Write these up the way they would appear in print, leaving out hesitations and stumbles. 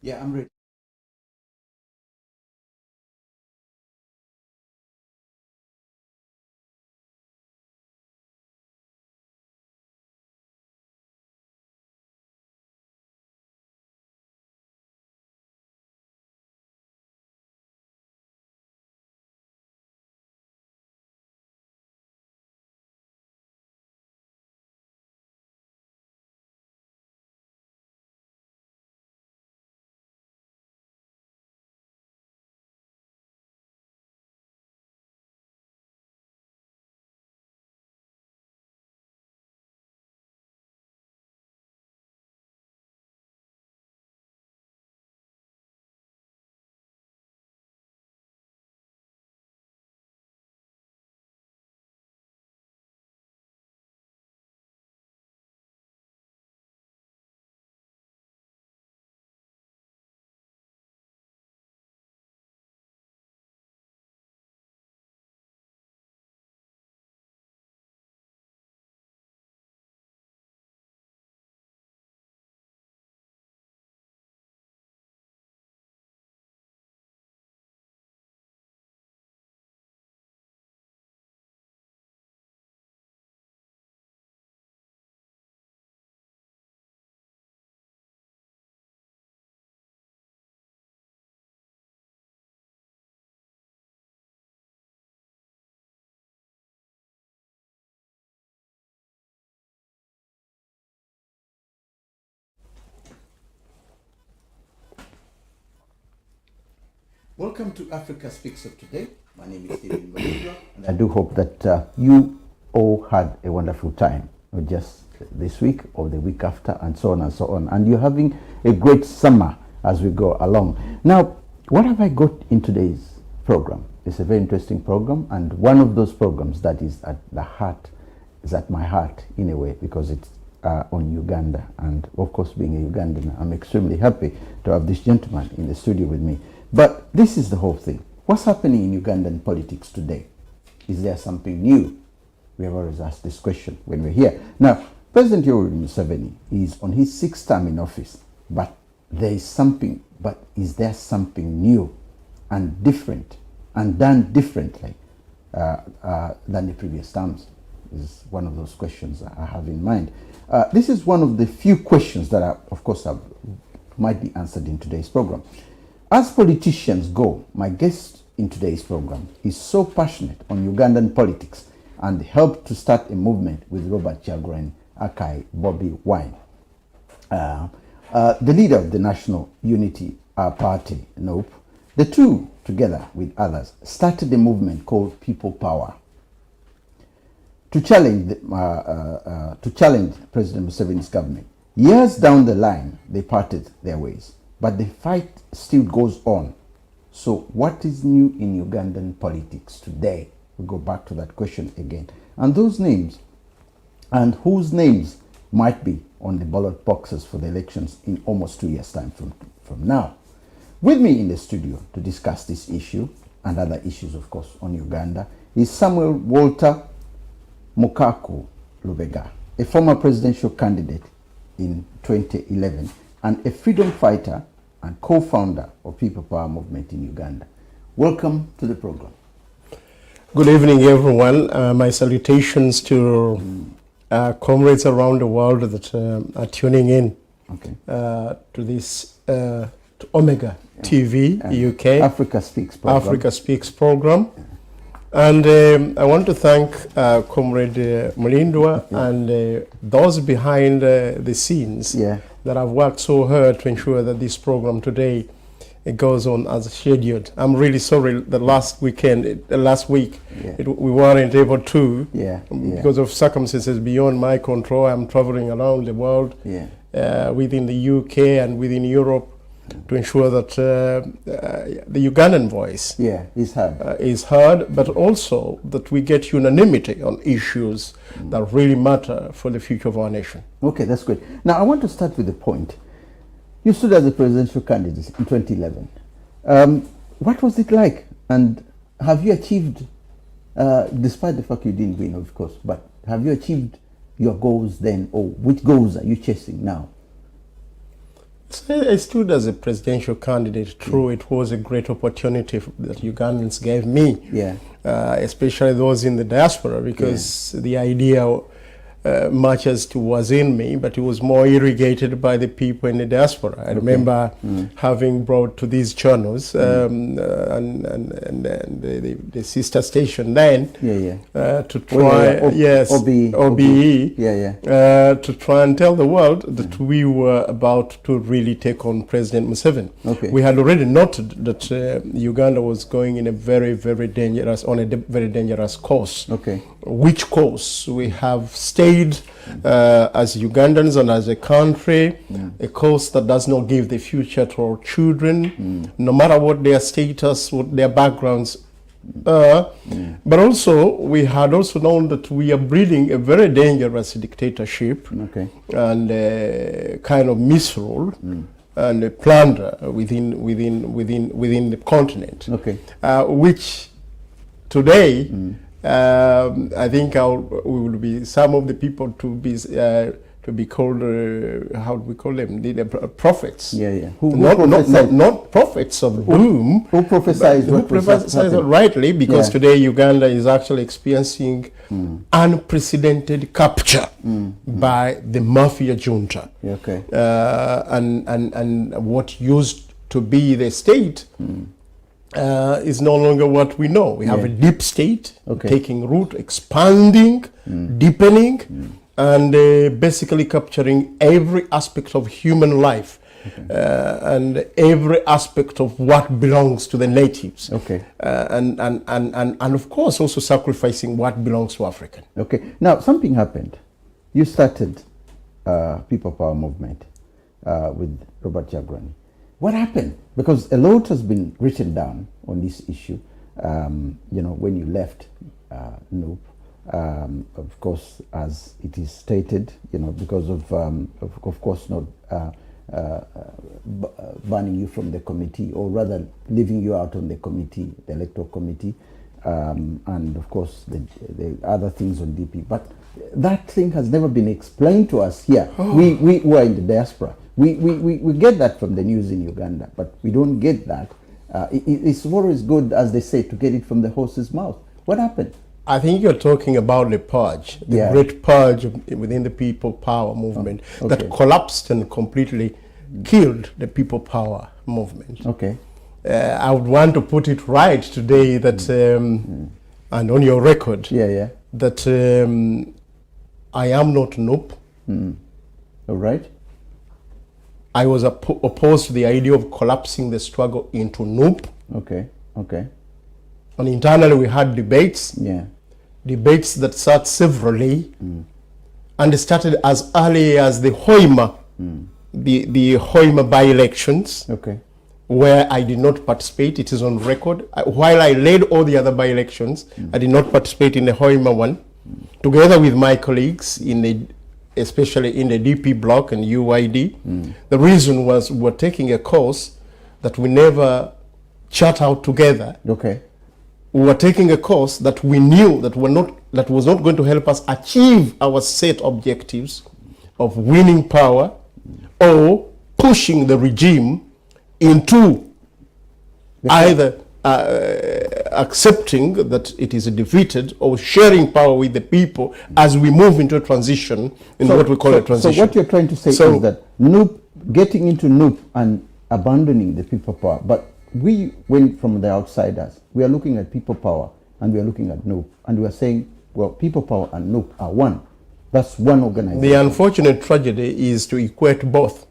Yeah, I'm ready. Welcome to Africa Speaks of Today. My name is Mulindwa, and I do hope that you all had a wonderful time, not just this week or the week after, and so on and so on. And you're having a great summer as we go along. Now, what have I got in today's program? It's a very interesting program, and one of those programs that is at the heart, is at my heart in a way, because it's on Uganda. And of course, being a Ugandan, I'm extremely happy to have this gentleman in the studio with me. But this is the whole thing. What's happening in Ugandan politics today? Is there something new? We have always asked this question when we're here. Now, President Museveni is on his 6th term in office, but there is something, but is there something new and different and done differently than the previous terms? Is one of those questions I have in mind. This is one of the few questions that, of course, might be answered in today's program. As politicians go, my guest in today's program is so passionate on Ugandan politics and helped to start a movement with Robert Kyagulanyi, aka Bobi Wine, the leader of the National Unity Party-NUP. The two, together with others, started a movement called People Power to challenge President Museveni's government. Years down the line, they parted their ways. But the fight still goes on. So what is new in Ugandan politics today? We'll go back to that question again. And those names, and whose names might be on the ballot boxes for the elections in almost 2 years' time from now. With me in the studio to discuss this issue and other issues, of course, on Uganda is Samuel Walter Mukaku Lubega, a former presidential candidate in 2011 and a freedom fighter and co-founder of People Power Movement in Uganda. Welcome to the program. Good evening, everyone. My salutations to comrades around the world that are tuning in to this to Omega TV UK Africa Speaks program. Africa Speaks program. And I want to thank Comrade Mulindwa and those behind the scenes that have worked so hard to ensure that this program today it goes on as scheduled. I'm really sorry that last week we weren't able to because of circumstances beyond my control. I'm traveling around the world within the UK and within Europe to ensure that the Ugandan voice is heard, but also that we get unanimity on issues that really matter for the future of our nation. Okay, that's great. Now, I want to start with the point. You stood as a presidential candidate in 2011. What was it like? And have you achieved, despite the fact you didn't win, of course, but have you achieved your goals then, or which goals are you chasing now? So I stood as a presidential candidate. True, it was a great opportunity that Ugandans gave me, especially those in the diaspora, because the idea much as it was in me, but it was more irrigated by the people in the diaspora. I remember having brought to these channels and the sister station then to try, OBE, to try and tell the world that we were about to really take on President Museveni. We had already noted that Uganda was going in a very dangerous course. Which course we have stayed as Ugandans and as a country, a course that does not give the future to our children, no matter what their status, what their backgrounds are. But also, we had also known that we are breeding a very dangerous dictatorship and a kind of misrule and a plunder within the continent, which today I think we will be some of the people to be called how do we call them, the prophets? Not prophets of doom. Who prophesied rightly, because today Uganda is actually experiencing unprecedented capture by the mafia junta, and what used to be the state is no longer what we know. We have a deep state taking root, expanding, deepening, and basically capturing every aspect of human life and every aspect of what belongs to the natives. And of course also sacrificing what belongs to African. Now something happened. You started People Power movement with Robert Kyagulanyi. What happened? Because a lot has been written down on this issue. When you left NUP, of course, as it is stated, because of course not banning you from the committee, or rather leaving you out on the committee, the electoral committee, and of course the other things on DP. But that thing has never been explained to us here. We were in the diaspora. We get that from the news in Uganda, but we don't get that. It's always good, as they say, to get it from the horse's mouth. What happened? I think you're talking about the purge, the great purge within the People Power movement that collapsed and completely killed the People Power movement. I would want to put it right today that, and on your record, that I am not NUP. All right. I was opposed to the idea of collapsing the struggle into NUP. And internally we had debates. Debates that sat severally and started as early as the Hoima, the Hoima by-elections, where I did not participate. It is on record. While I led all the other by-elections, I did not participate in the Hoima one, together with my colleagues especially in the DP block and UYD. The reason was we were taking a course that we never chart out together. We were taking a course that we knew that was not going to help us achieve our set objectives of winning power or pushing the regime into either accepting that it is defeated or sharing power with the people as we move into a transition, what we call a transition. So what you're trying to say is that getting into NUP and abandoning the People Power, but we went from the outsiders. We are looking at People Power and we are looking at NUP, and we are saying, well, People Power and NUP are one. That's one organization. The unfortunate tragedy is to equate both.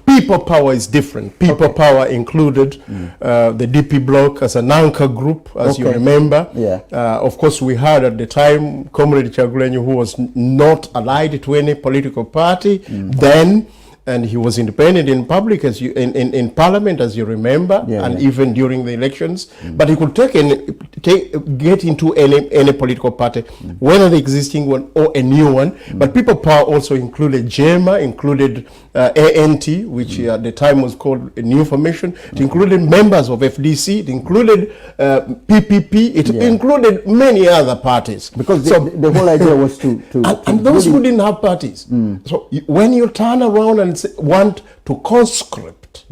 People Power is different. People Power included the DP bloc as an anchor group, as you remember. Of course, we had at the time Comrade Kyagulanyi, who was not allied to any political party then, and he was independent in public, as you in parliament, as you remember, and even during the elections. But he could get into any political party, whether the existing one or a new one. But People Power also included JEMA, included ANT, which at the time was called a New Formation. It included members of FDC. It included PPP. It included many other parties. Because the whole idea was to and those who didn't have parties. So when you turn around and want to conscript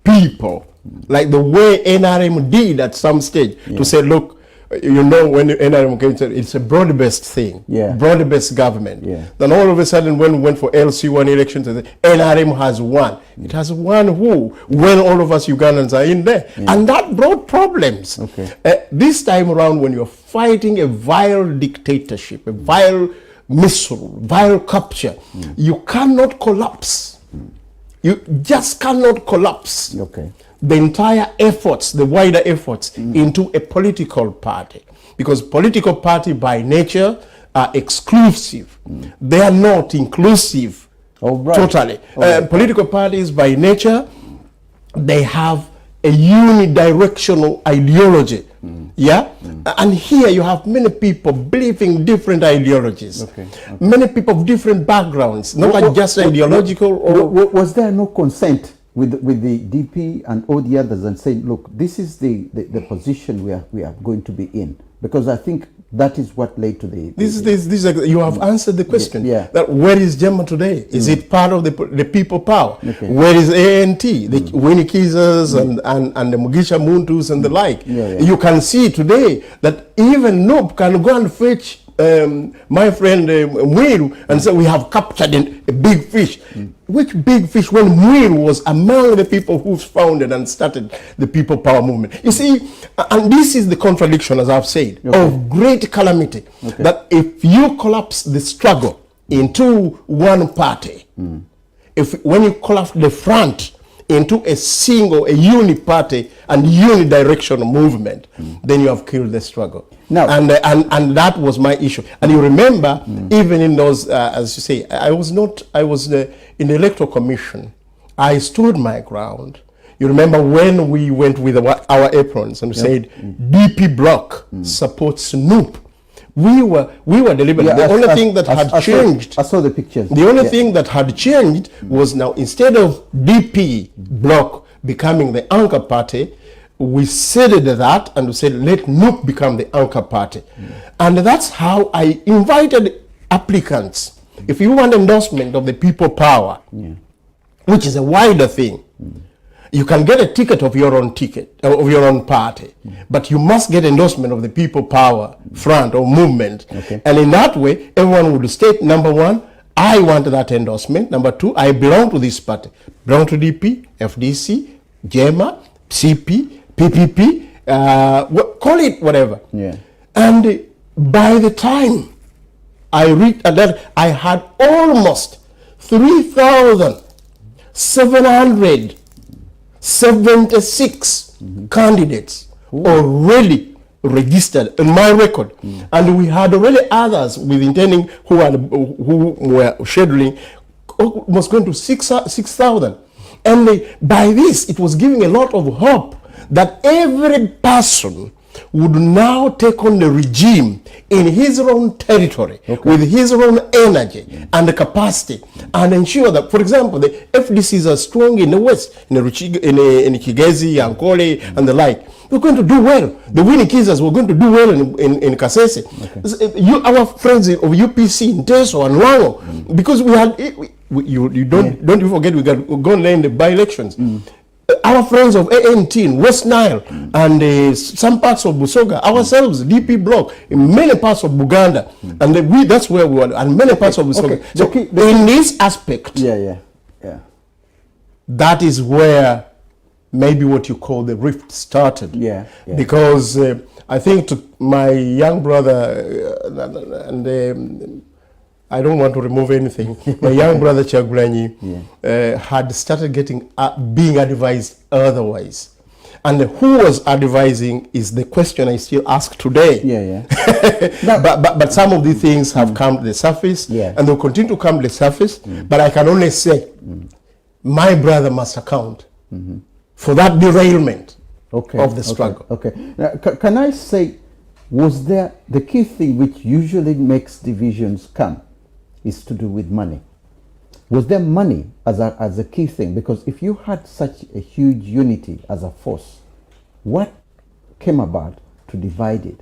people, like the way NRM did at some stage, to say, look, you know, when NRM came to, it's a broad-based thing, broad-based government. Then all of a sudden, when we went for LC1 elections, NRM has won. It has won who? When all of us Ugandans are in there. And that brought problems. This time around, when you're fighting a vile dictatorship, a vile misrule, vile capture, you cannot collapse. You just cannot collapse the entire efforts, the wider efforts, into a political party. Because political party by nature are exclusive. They are not inclusive totally. Political parties by nature, they have a unidirectional ideology. And here you have many people believing different ideologies. Many people of different backgrounds, not just ideological. Was there no consent with the DP and all the others and saying, look, this is the position we are going to be in? Because I think that is what led to the... you have answered the question. That where is Gemma today? Is it part of the people power? Where is ANT? The Winnie Kizas and the Mugisha Muntus and the like. You can see today that even NUP can go and fetch my friend Mwiru and say, we have captured a big fish. Which big fish? When Mwiru was among the people who founded and started the people power movement. You see, and this is the contradiction, as I've said, of great calamity. That if you collapse the struggle into one party, when you collapse the front into a single, a uni-party and uni-directional movement, then you have killed the struggle. Now, and that was my issue. And you remember, even in those, as you say, I was in the Electoral Commission. I stood my ground. You remember when we went with our aprons and said, DP block supports NUP. We were deliberate. The only thing that had changed. I saw the pictures. The only thing that had changed was now, instead of DP bloc becoming the anchor party, we said that and we said, let NUP become the anchor party. And that's how I invited applicants. If you want endorsement of the people power, which is a wider thing, you can get a ticket of your own party, but you must get endorsement of the people power front or movement. And in that way, everyone would state, number one, I want that endorsement. Number two, I belong to this party. Belong to DP, FDC, JEMA, CP, PPP, call it whatever. And by the time I reached that, I had almost 3,776 candidates already registered in my record. And we had already others with intending who were scheduling, almost going to 6,000. And by this, it was giving a lot of hope that every person would now take on the regime in his own territory, with his own energy and the capacity, and ensure that, for example, the FDCs are strong in the West, in Kigezi, Ankole, and the like. We're going to do well. The Winnie Kizas were going to do well in Kasese. Our friends of UPC, in Teso and Wango, because we had, don't you forget, we got go and learn the by-elections. Our friends of ANT in West Nile and some parts of Busoga, ourselves, DP block, in many parts of Buganda, and that's where we were, and many parts of Busoga. So in this aspect, that is where maybe what you call the rift started. Because I think to my young brother, and I don't want to remove anything. My young brother Kyagulanyi had started being advised otherwise. And who was advising is the question I still ask today. But some of these things have come to the surface, and they'll continue to come to the surface. But I can only say, my brother must account for that derailment of the struggle. Now, can I say, was there the key thing which usually makes divisions come is to do with money? Was there money as a key thing? Because if you had such a huge unity as a force, what came about to divide it?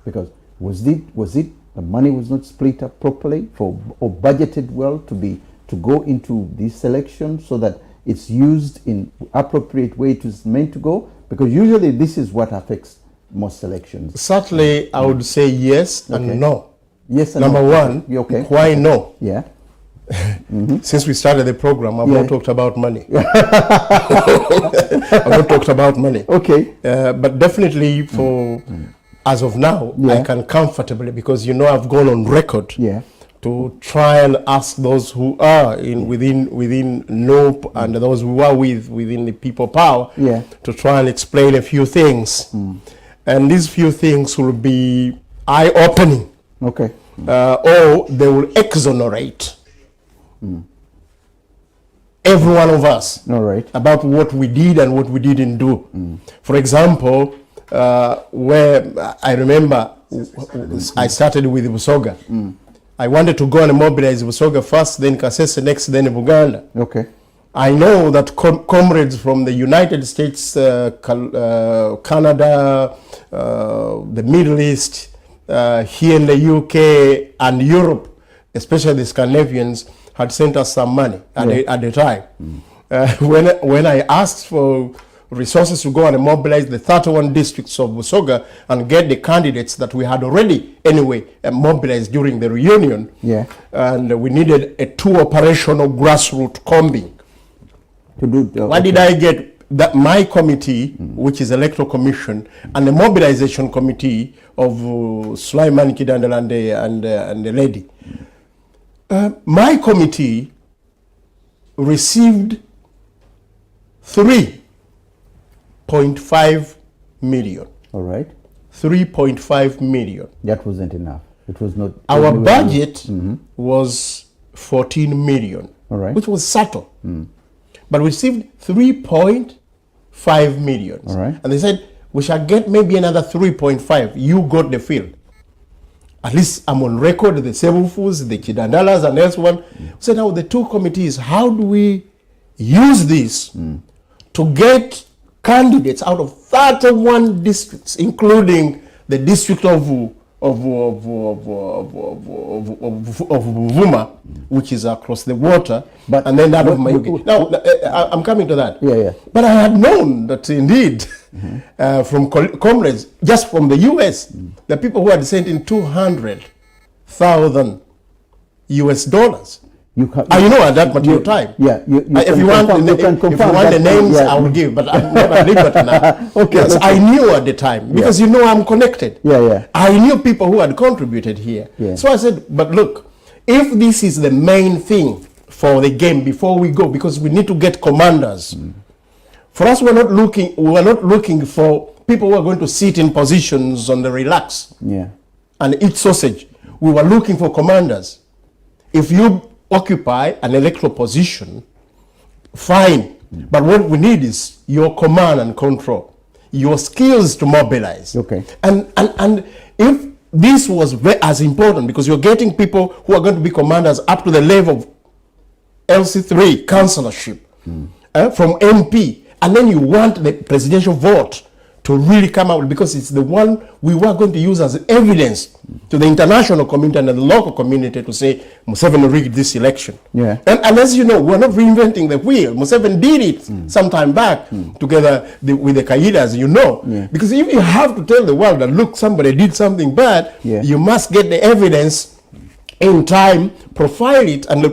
Because was it the money was not split up properly or budgeted well to go into this election so that it's used in appropriate way it was meant to go? Because usually this is what affects most elections. Certainly, I would say yes and no. Yes and Number no. one, Okay. Why no? Yeah. Since we started the program, I've not talked about money. I've not talked about money. Okay. But definitely for, as of now, I can comfortably, because I've gone on record to try and ask those who are within NUP and those who are within the people power to try and explain a few things. And these few things will be eye-opening. Okay. Or they will exonerate every one of us about what we did and what we didn't do. For example, where I remember I started with Busoga. I wanted to go and mobilize Busoga first, then Kasese next, then Uganda. Okay. I know that comrades from the United States, Canada, the Middle East, here in the UK and Europe, especially the Scandinavians, had sent us some money at the time. When I asked for resources to go and mobilize the 31 districts of Busoga and get the candidates that we had already mobilized during the reunion, and we needed a 2 operational grassroots combing. To do what did I get? That my committee, which is Electoral Commission, and the mobilization committee of Sulaiman Kidandala and the lady. My committee received 3.5 million. All right. 3.5 million. That wasn't enough. It was not. Our budget was 14 million. All right. Which was subtle. But we received 3.5 million. All right. And they said, we shall get maybe another 3.5. You got the field. At least I'm on record, the Sevufus, the Kidandalas, and elsewhere. So now the two committees, how do we use this to get candidates out of 31 districts, including the district of Vuma, which is across the water, and then that of Mayuge. Now, I'm coming to that. But I had known that indeed, from comrades, just from the US, the people who had sent in $200,000 US. You know at that particular time. If you want the names, I will give, but I'm not at liberty now. Yes, I knew at the time, because I'm connected. I knew people who had contributed here. So I said, but look, if this is the main thing for the game before we go, because we need to get commanders. For us, we're not looking for people who are going to sit in positions on the relax and eat sausage. We were looking for commanders. If you occupy an electoral position, fine. But what we need is your command and control, your skills to mobilize. And if this was as important, because you're getting people who are going to be commanders up to the level of LC3 councillorship, from MP, and then you want the presidential vote to really come out, because it's the one we were going to use as evidence to the international community and the local community to say Museveni rigged this election. And as you know, we're not reinventing the wheel. Museveni did it some time back together with the Kaidas, because if you have to tell the world that, look, somebody did something bad, you must get the evidence in time, profile it, and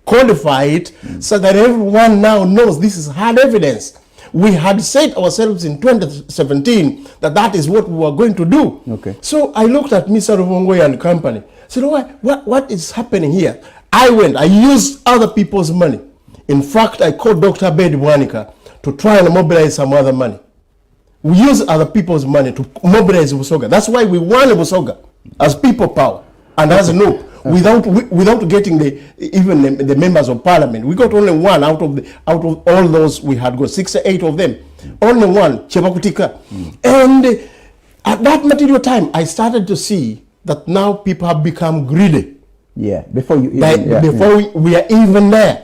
codify it so that everyone now knows this is hard evidence. We had said ourselves in 2017 that is what we were going to do. So I looked at Mr. Ruvongwe and company. Said, what is happening here? I used other people's money. In fact, I called Dr. Bedi Bwanika to try and mobilize some other money. We used other people's money to mobilize Busoga. That's why we won Busoga as people power and as NUP. Without getting even the members of parliament. We got only one out of all those we had got 6 or 8 of them. Only one, Chebakutika. And at that material time, I started to see that now people have become greedy Yeah, before you even, before we are even there.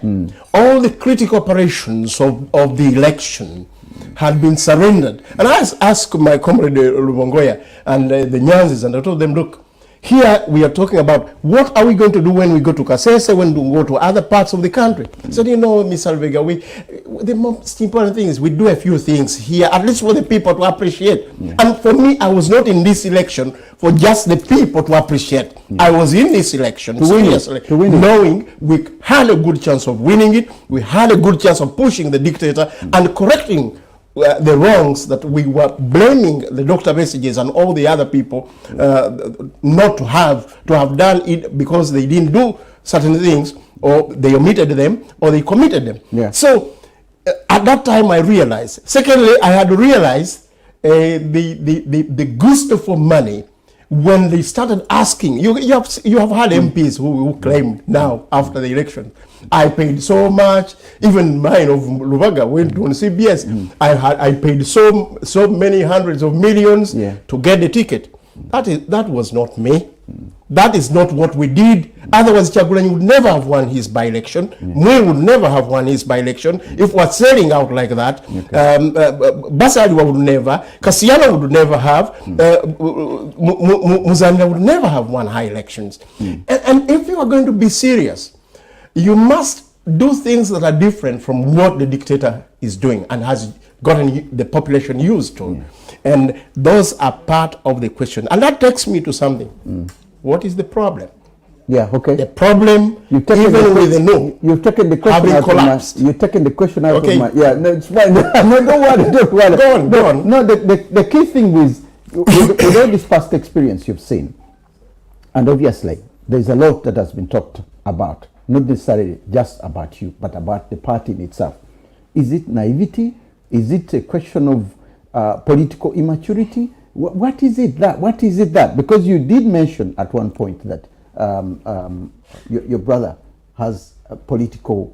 All the critical operations of the election had been surrendered. And I asked my comrade Lubongoya and the Nyanzis, and I told them, look, here we are talking about what are we going to do when we go to Kasese, when we go to other parts of the country. So, you know, Ms. Alvega, the most important thing is we do a few things here, at least for the people to appreciate. And for me, I was not in this election for just the people to appreciate. I was in this election seriously, knowing we had a good chance of winning it, we had a good chance of pushing the dictator and correcting the wrongs that we were blaming the Dr. Messages and all the other people not to have done it because they didn't do certain things, or they omitted them, or they committed them. Yeah. So at that time I realized. Secondly, I had realized the gusto for money when they started asking. You have had MPs who claim now after the election, I paid so much. Even mine of Lubaga went on CBS. I paid so many hundreds of millions to get the ticket. That was not me. That is not what we did. Otherwise, Kyagulanyi would never have won his by-election. We would never have won his by-election if we're selling out like that. Basaliwa would never. Kasiyana would never have. Muzamila would never have won high elections. And if you are going to be serious, you must do things that are different from what the dictator is doing and has gotten the population used to. And those are part of the question. And that takes me to something. What is the problem? Yeah, okay. The problem, even with the no, you've taken the question out collapsed. You've taken the question out Okay. of my... Yeah, no, it's fine. No, don't worry, don't worry. Go on. No, the key thing is, with all this past experience you've seen, and obviously, there's a lot that has been talked about, not necessarily just about you, but about the party in itself. Is it naivety? Is it a question of political immaturity? What is it that? Because you did mention at one point that your brother has a political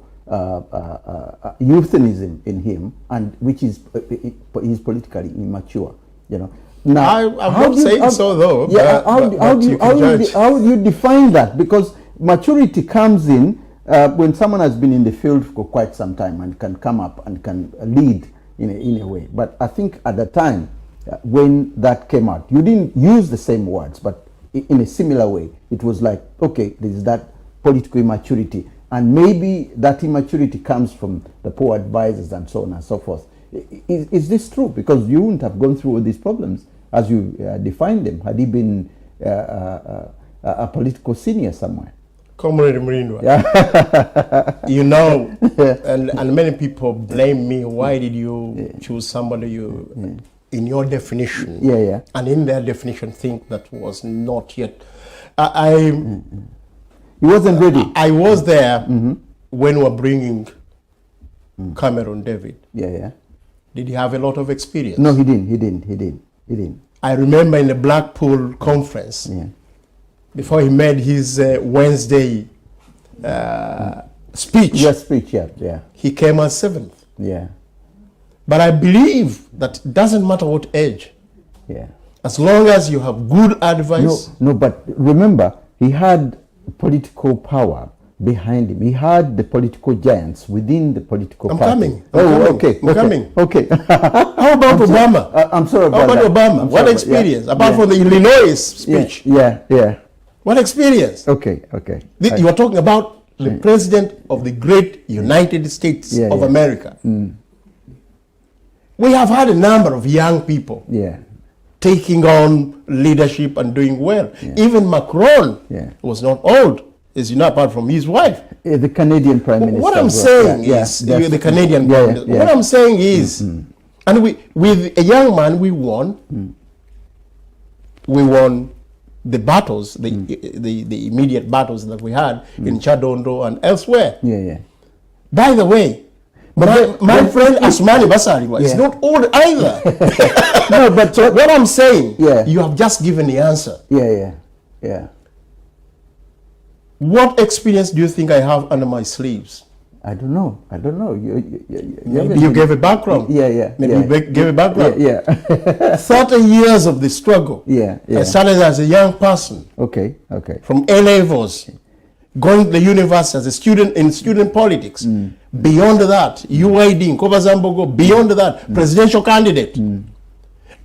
euphemism in him, and which is he's politically immature. You know. Now, I'm not saying so though. Yeah. How do you define that? Because maturity comes in when someone has been in the field for quite some time and can come up and can lead in a way. But I think at the time when that came out, you didn't use the same words, but in a similar way, it was like, okay, there is that political immaturity, and maybe that immaturity comes from the poor advisors and so on and so forth. Is this true? Because you wouldn't have gone through all these problems as you defined them had he been a political senior somewhere. Comrade Mulindwa, you know, and many people blame me. Why did you choose somebody in your definition? And in their definition, think that was not yet. He wasn't ready. I was there when we were bringing Cameron David. Did he have a lot of experience? No, he didn't. I remember in the Blackpool conference, before he made his Wednesday speech. He came as 7th. But I believe that it doesn't matter what age. As long as you have good advice. No, but remember, he had political power behind him. He had the political giants within the political party. I'm coming. Okay. How about Obama? I'm sorry about How about that. Obama? What experience? Apart from the Illinois speech. What experience? Okay. You are talking about the president of the great United States of America. We have had a number of young people taking on leadership and doing well. Even Macron was not old, as you know, apart from his wife. The Canadian Prime Minister. What I'm saying is, the Canadian Prime Minister. What I'm saying is, and with a young man, we won. We won the battles, the immediate battles that we had in Chadondo and elsewhere. By the way, my friend Asmani Basari is not old either. No, but so what I'm saying, you have just given the answer. What experience do you think I have under my sleeves? I don't know. Maybe you gave a background. Maybe you gave a background. 30 years of the struggle. I started as a young person. Okay. From A levels. going to the university as a student in student politics. Beyond that, UID, Nkobazambogo, beyond that, presidential candidate.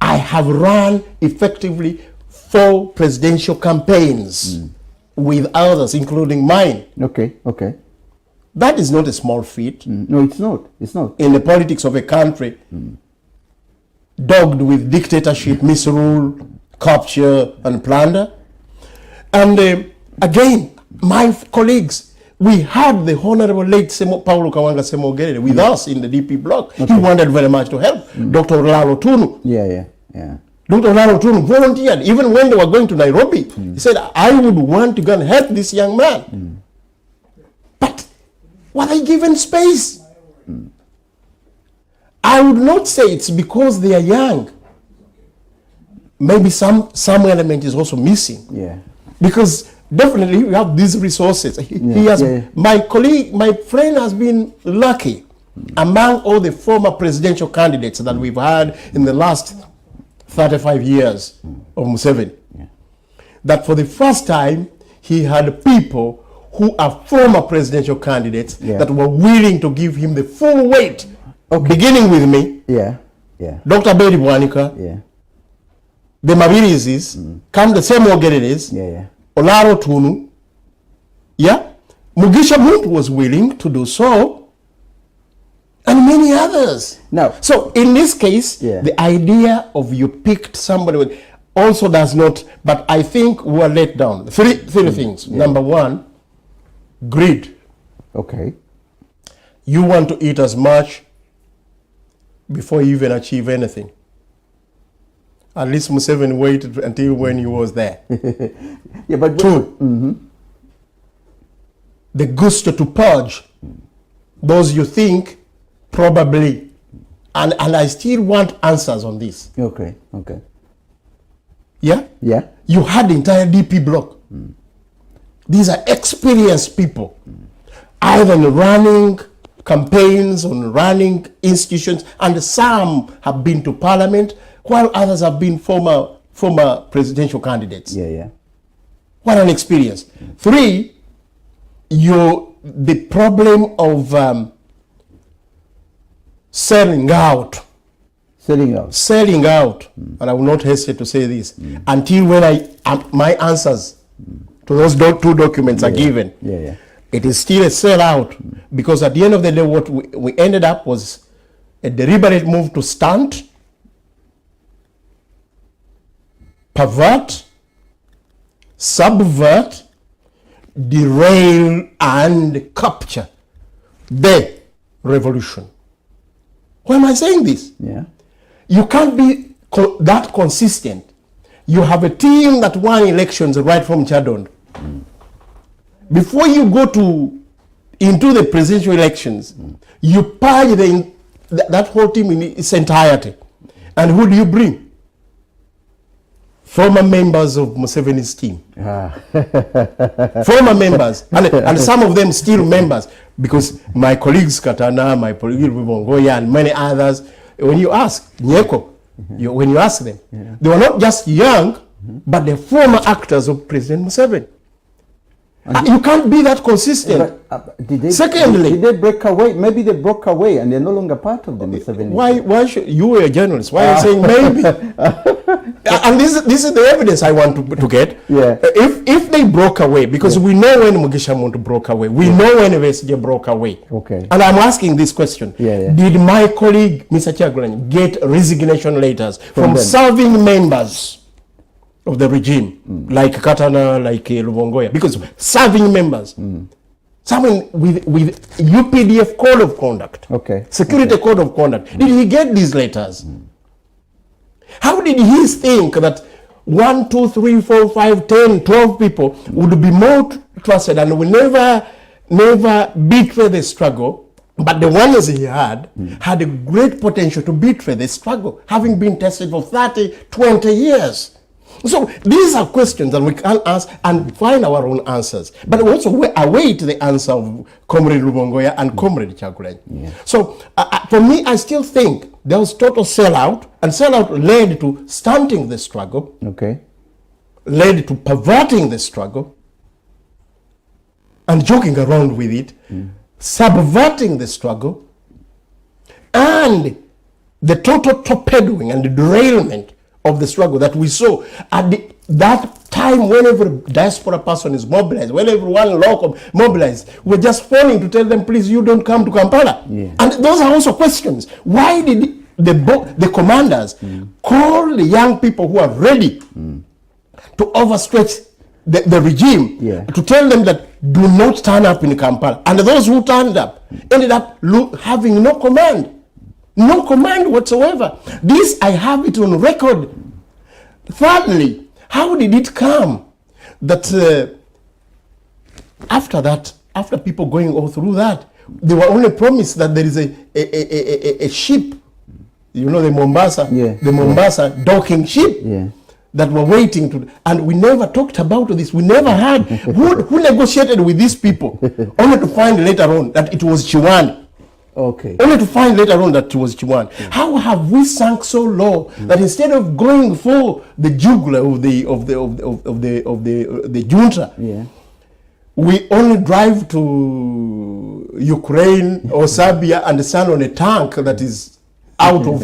I have run effectively 4 presidential campaigns with others, including mine. Okay, okay. That is not a small feat. No, it's not. It's not. In the politics of a country dogged with dictatorship, misrule, capture, and plunder. And again, my colleagues, we had the Honorable late Paulo Kawanga Semogerere with us in the DP bloc. He wanted very much to help. Dr. Lalo Tunu. Yeah. Dr. Lalo Tunu volunteered. Even when they were going to Nairobi, he said, I would want to go and help this young man. But were they given space? I would not say it's because they are young. Maybe some element is also missing. Yeah. Because definitely we have these resources. My colleague, my friend has been lucky among all the former presidential candidates that we've had in the last 35 years of Museveni. That for the first time, he had people who are former presidential candidates that were willing to give him the full weight. Beginning with me, Dr. Bedi Bwanika, the Mabilizis, come the same Ogereres, Olaro Tunu, Mugisha Muntu was willing to do so, and many others. Now, so in this case, the idea of you picked somebody also does not, but I think we are let down. Three things. Number one, greed. Okay. You want to eat as much before you even achieve anything. At least Museveni waited until when he was there. But two, the gusto to purge those you think probably, and I still want answers on this. Okay. Yeah? Yeah. You had the entire DP bloc. These are experienced people, either in running campaigns, on running institutions, and some have been to parliament, while others have been former presidential candidates. What an experience. Three, the problem of selling out, and I will not hesitate to say this, until when my answers to those two documents are given. It is still a sellout, because at the end of the day, what we ended up was a deliberate move to stunt, pervert, subvert, derail, and capture the revolution. Why am I saying this? You can't be that consistent. You have a team that won elections right from Chadon. Before you go into the presidential elections, you purge that whole team in its entirety. And who do you bring? Former members of Museveni's team. Former members. And some of them still members. Because my colleagues Katana, my colleagues Rubongoya, and many others, when you ask, Nyeko, when you ask them, they were not just young, but they're former actors of President Museveni. You can't be that consistent. Secondly, did they break away? Maybe they broke away and they're no longer part of the Museveni. Why should you were a journalist? Why are you saying maybe? And this is the evidence I want to get. If they broke away, because we know when Mugisha Muntu broke away, we know when Vesije broke away. Okay. And I'm asking this question: did my colleague Mr. Kyagulanyi get resignation letters from serving members of the regime, like Katana, like Lubongoya? Because serving members, someone with UPDF code of conduct, security code of conduct, did he get these letters? How did he think that 1, 2, 3, 4, 5, 10, 12 people would be more trusted and will never betray the struggle, but the ones he had a great potential to betray the struggle, having been tested for 30, 20 years. So these are questions that we can ask and find our own answers. But also we await the answer of Comrade Lubongoya and Comrade Kyagulanyi. So for me, I still think there was total sellout, and sellout led to stunting the struggle, led to perverting the struggle, and joking around with it, subverting the struggle, and the total torpedoing and the derailment of the struggle that we saw at that time when every diaspora person is mobilized, when everyone local mobilized, we're just phoning to tell them, please, you don't come to Kampala. Yeah. And those are also questions. Why did the commanders call the young people who are ready to overstretch the regime, to tell them that do not turn up in Kampala? And those who turned up ended up having no command. No command whatsoever. This, I have it on record. Thirdly, how did it come that after people going all through that, they were only promised that there is a ship, you know, the Mombasa docking ship that were waiting to, and we never talked about this. We never had who negotiated with these people, only to find later on that it was Chiwanda. Okay. Only to find later on that it was Chiwanda. How have we sunk so low that instead of going for the jugular of the junta, we only drive to Ukraine or Serbia and stand on a tank that is out of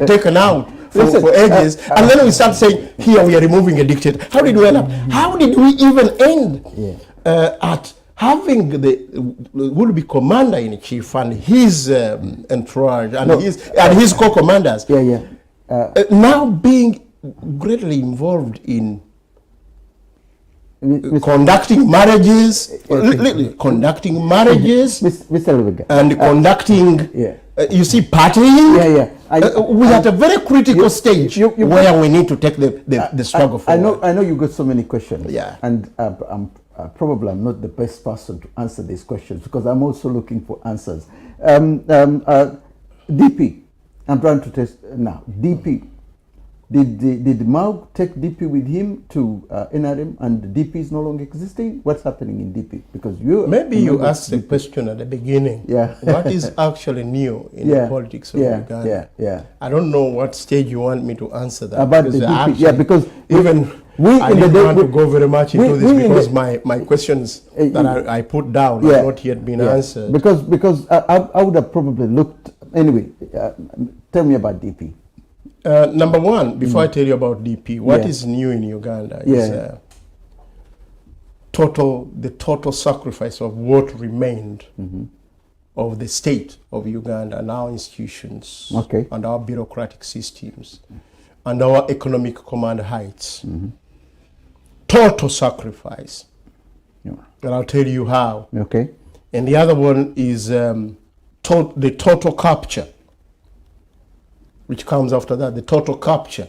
taken out for ages, and then we start saying, here we are removing a dictator. How did we end up? How did we even end at having the would-be commander-in-chief and his entourage and his co-commanders now being greatly involved in conducting marriages, conducting marriages, and conducting, you see, partying. We're at a very critical stage where we need to take the struggle forward. I know you got so many questions. And Probably I'm not the best person to answer these questions because I'm also looking for answers. DP, I'm trying to test now. DP, did Mao take DP with him to NRM and DP is no longer existing? What's happening in DP? Because maybe you asked the question at the beginning. What is actually new in the politics of Uganda? I don't know what stage you want me to answer that. About the DP, because even I didn't want to go very much into this because my questions that I put down have not yet been answered. Because I would have probably looked anyway. Tell me about DP. Number one, before I tell you about DP, what is new in Uganda is the total sacrifice of what remained of the state of Uganda and our institutions and our bureaucratic systems and our economic command heights. Total sacrifice. And I'll tell you how. And the other one is the total capture, which comes after that, the total capture,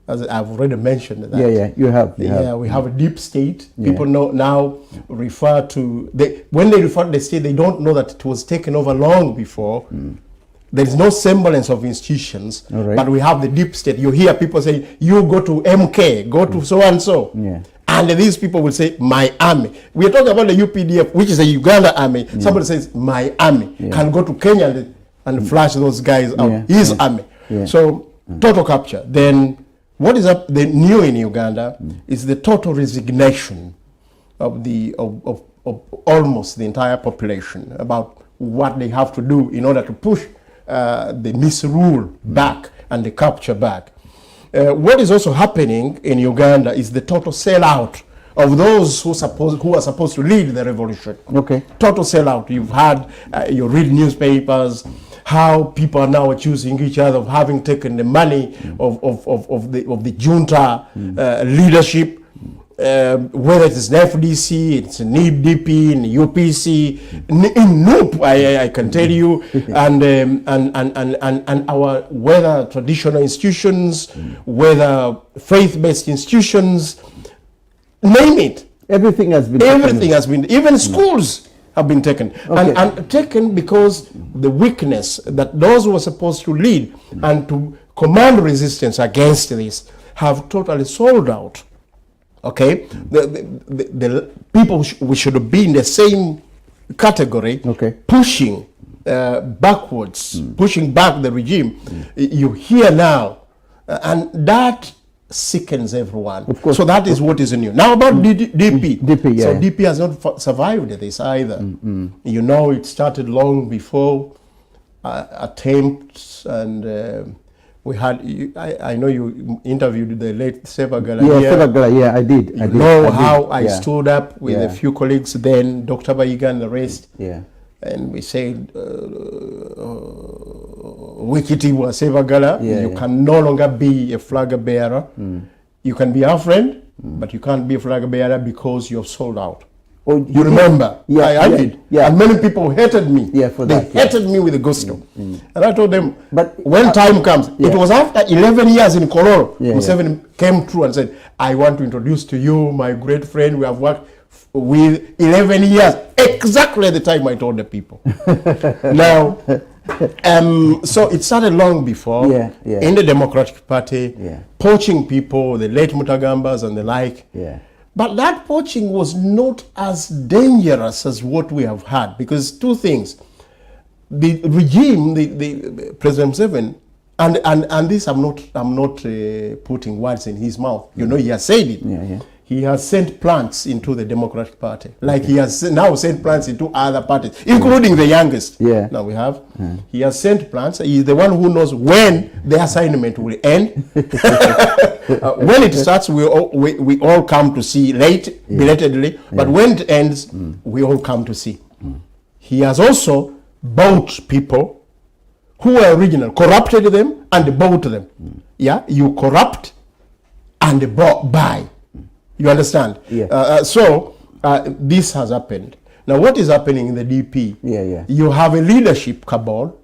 as I've already mentioned that. You have. We have a deep state. People now refer to, when they refer to the state, they don't know that it was taken over long before. There is no semblance of institutions, but we have the deep state. You hear people say, you go to MK, go to so-and-so. And these people will say, my army. We are talking about the UPDF, which is a Uganda army. Somebody says, my army. Can go to Kenya and flash those guys out. His army. So, total capture. Then, what is the new in Uganda is the total resignation of almost the entire population about what they have to do in order to push the misrule back and the capture back. What is also happening in Uganda is the total sellout of those who are supposed to lead the revolution. Total sellout. You've had, you read newspapers, how people are now accusing each other of having taken the money of the junta leadership. Whether it is an FDC, it's an DP, in UPC, in NUP, I can tell you, and our whether traditional institutions, whether faith-based institutions, name it. Everything has been. Everything has been. Even schools have been taken, and taken because the weakness that those who were supposed to lead and to command resistance against this have totally sold out. The people we should be in the same category, pushing backwards, pushing back the regime. You hear now, and that sickens everyone. Of course. So that is what is new. Now about DP. DP, yeah. So DP has not survived this either. You know, it started long before attempts, and we had. I know you interviewed the late Kyagulanyi. Yeah, Kyagulanyi. Yeah, I did. You know how I stood up with Yeah. a few colleagues then, Dr. Bayiga and the rest. Yeah. And we said, Wikiti was Kyagulanyi, you can no longer be a flag bearer. You can be our friend, but you can't be a flag bearer because you've sold out. Oh, you remember? Yeah, I did. Yeah. And many people hated me. Yeah, for that. They hated me with the gusto. And I told them, But when time comes, it was after 11 years in Kololo, Museveni came through and said, I want to introduce to you my great friend we have worked with 11 years, exactly the time I told the people. Now, so it started long before in the Democratic Party, poaching people, the late Mutagambas and the like. But that poaching was not as dangerous as what we have had, because two things. The regime, the President Museveni, and this I'm not putting words in his mouth. You know, he has said it. He has sent plants into the Democratic Party, like he has now sent plants into other parties, including the youngest. Now we have. He has sent plants. He is the one who knows when the assignment will end. When it starts, we all come to see belatedly, but when it ends, we all come to see. He has also bought people who were original, corrupted them and bought them. Yeah, you corrupt and buy. You understand? So this has happened. Now what is happening in the DP? You have a leadership cabal,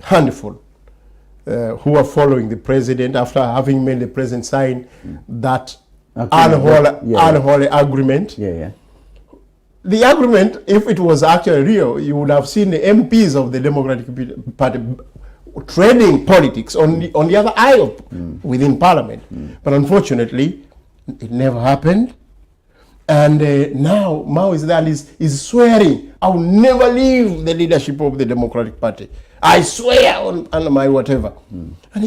handful, who are following the president after having made the president sign that unholy agreement. The agreement, if it was actually real, you would have seen the MPs of the Democratic Party trading politics on the other aisle within Parliament. But unfortunately, it never happened. And now Mao is there and is swearing, I will never leave the leadership of the Democratic Party. I swear on my whatever. And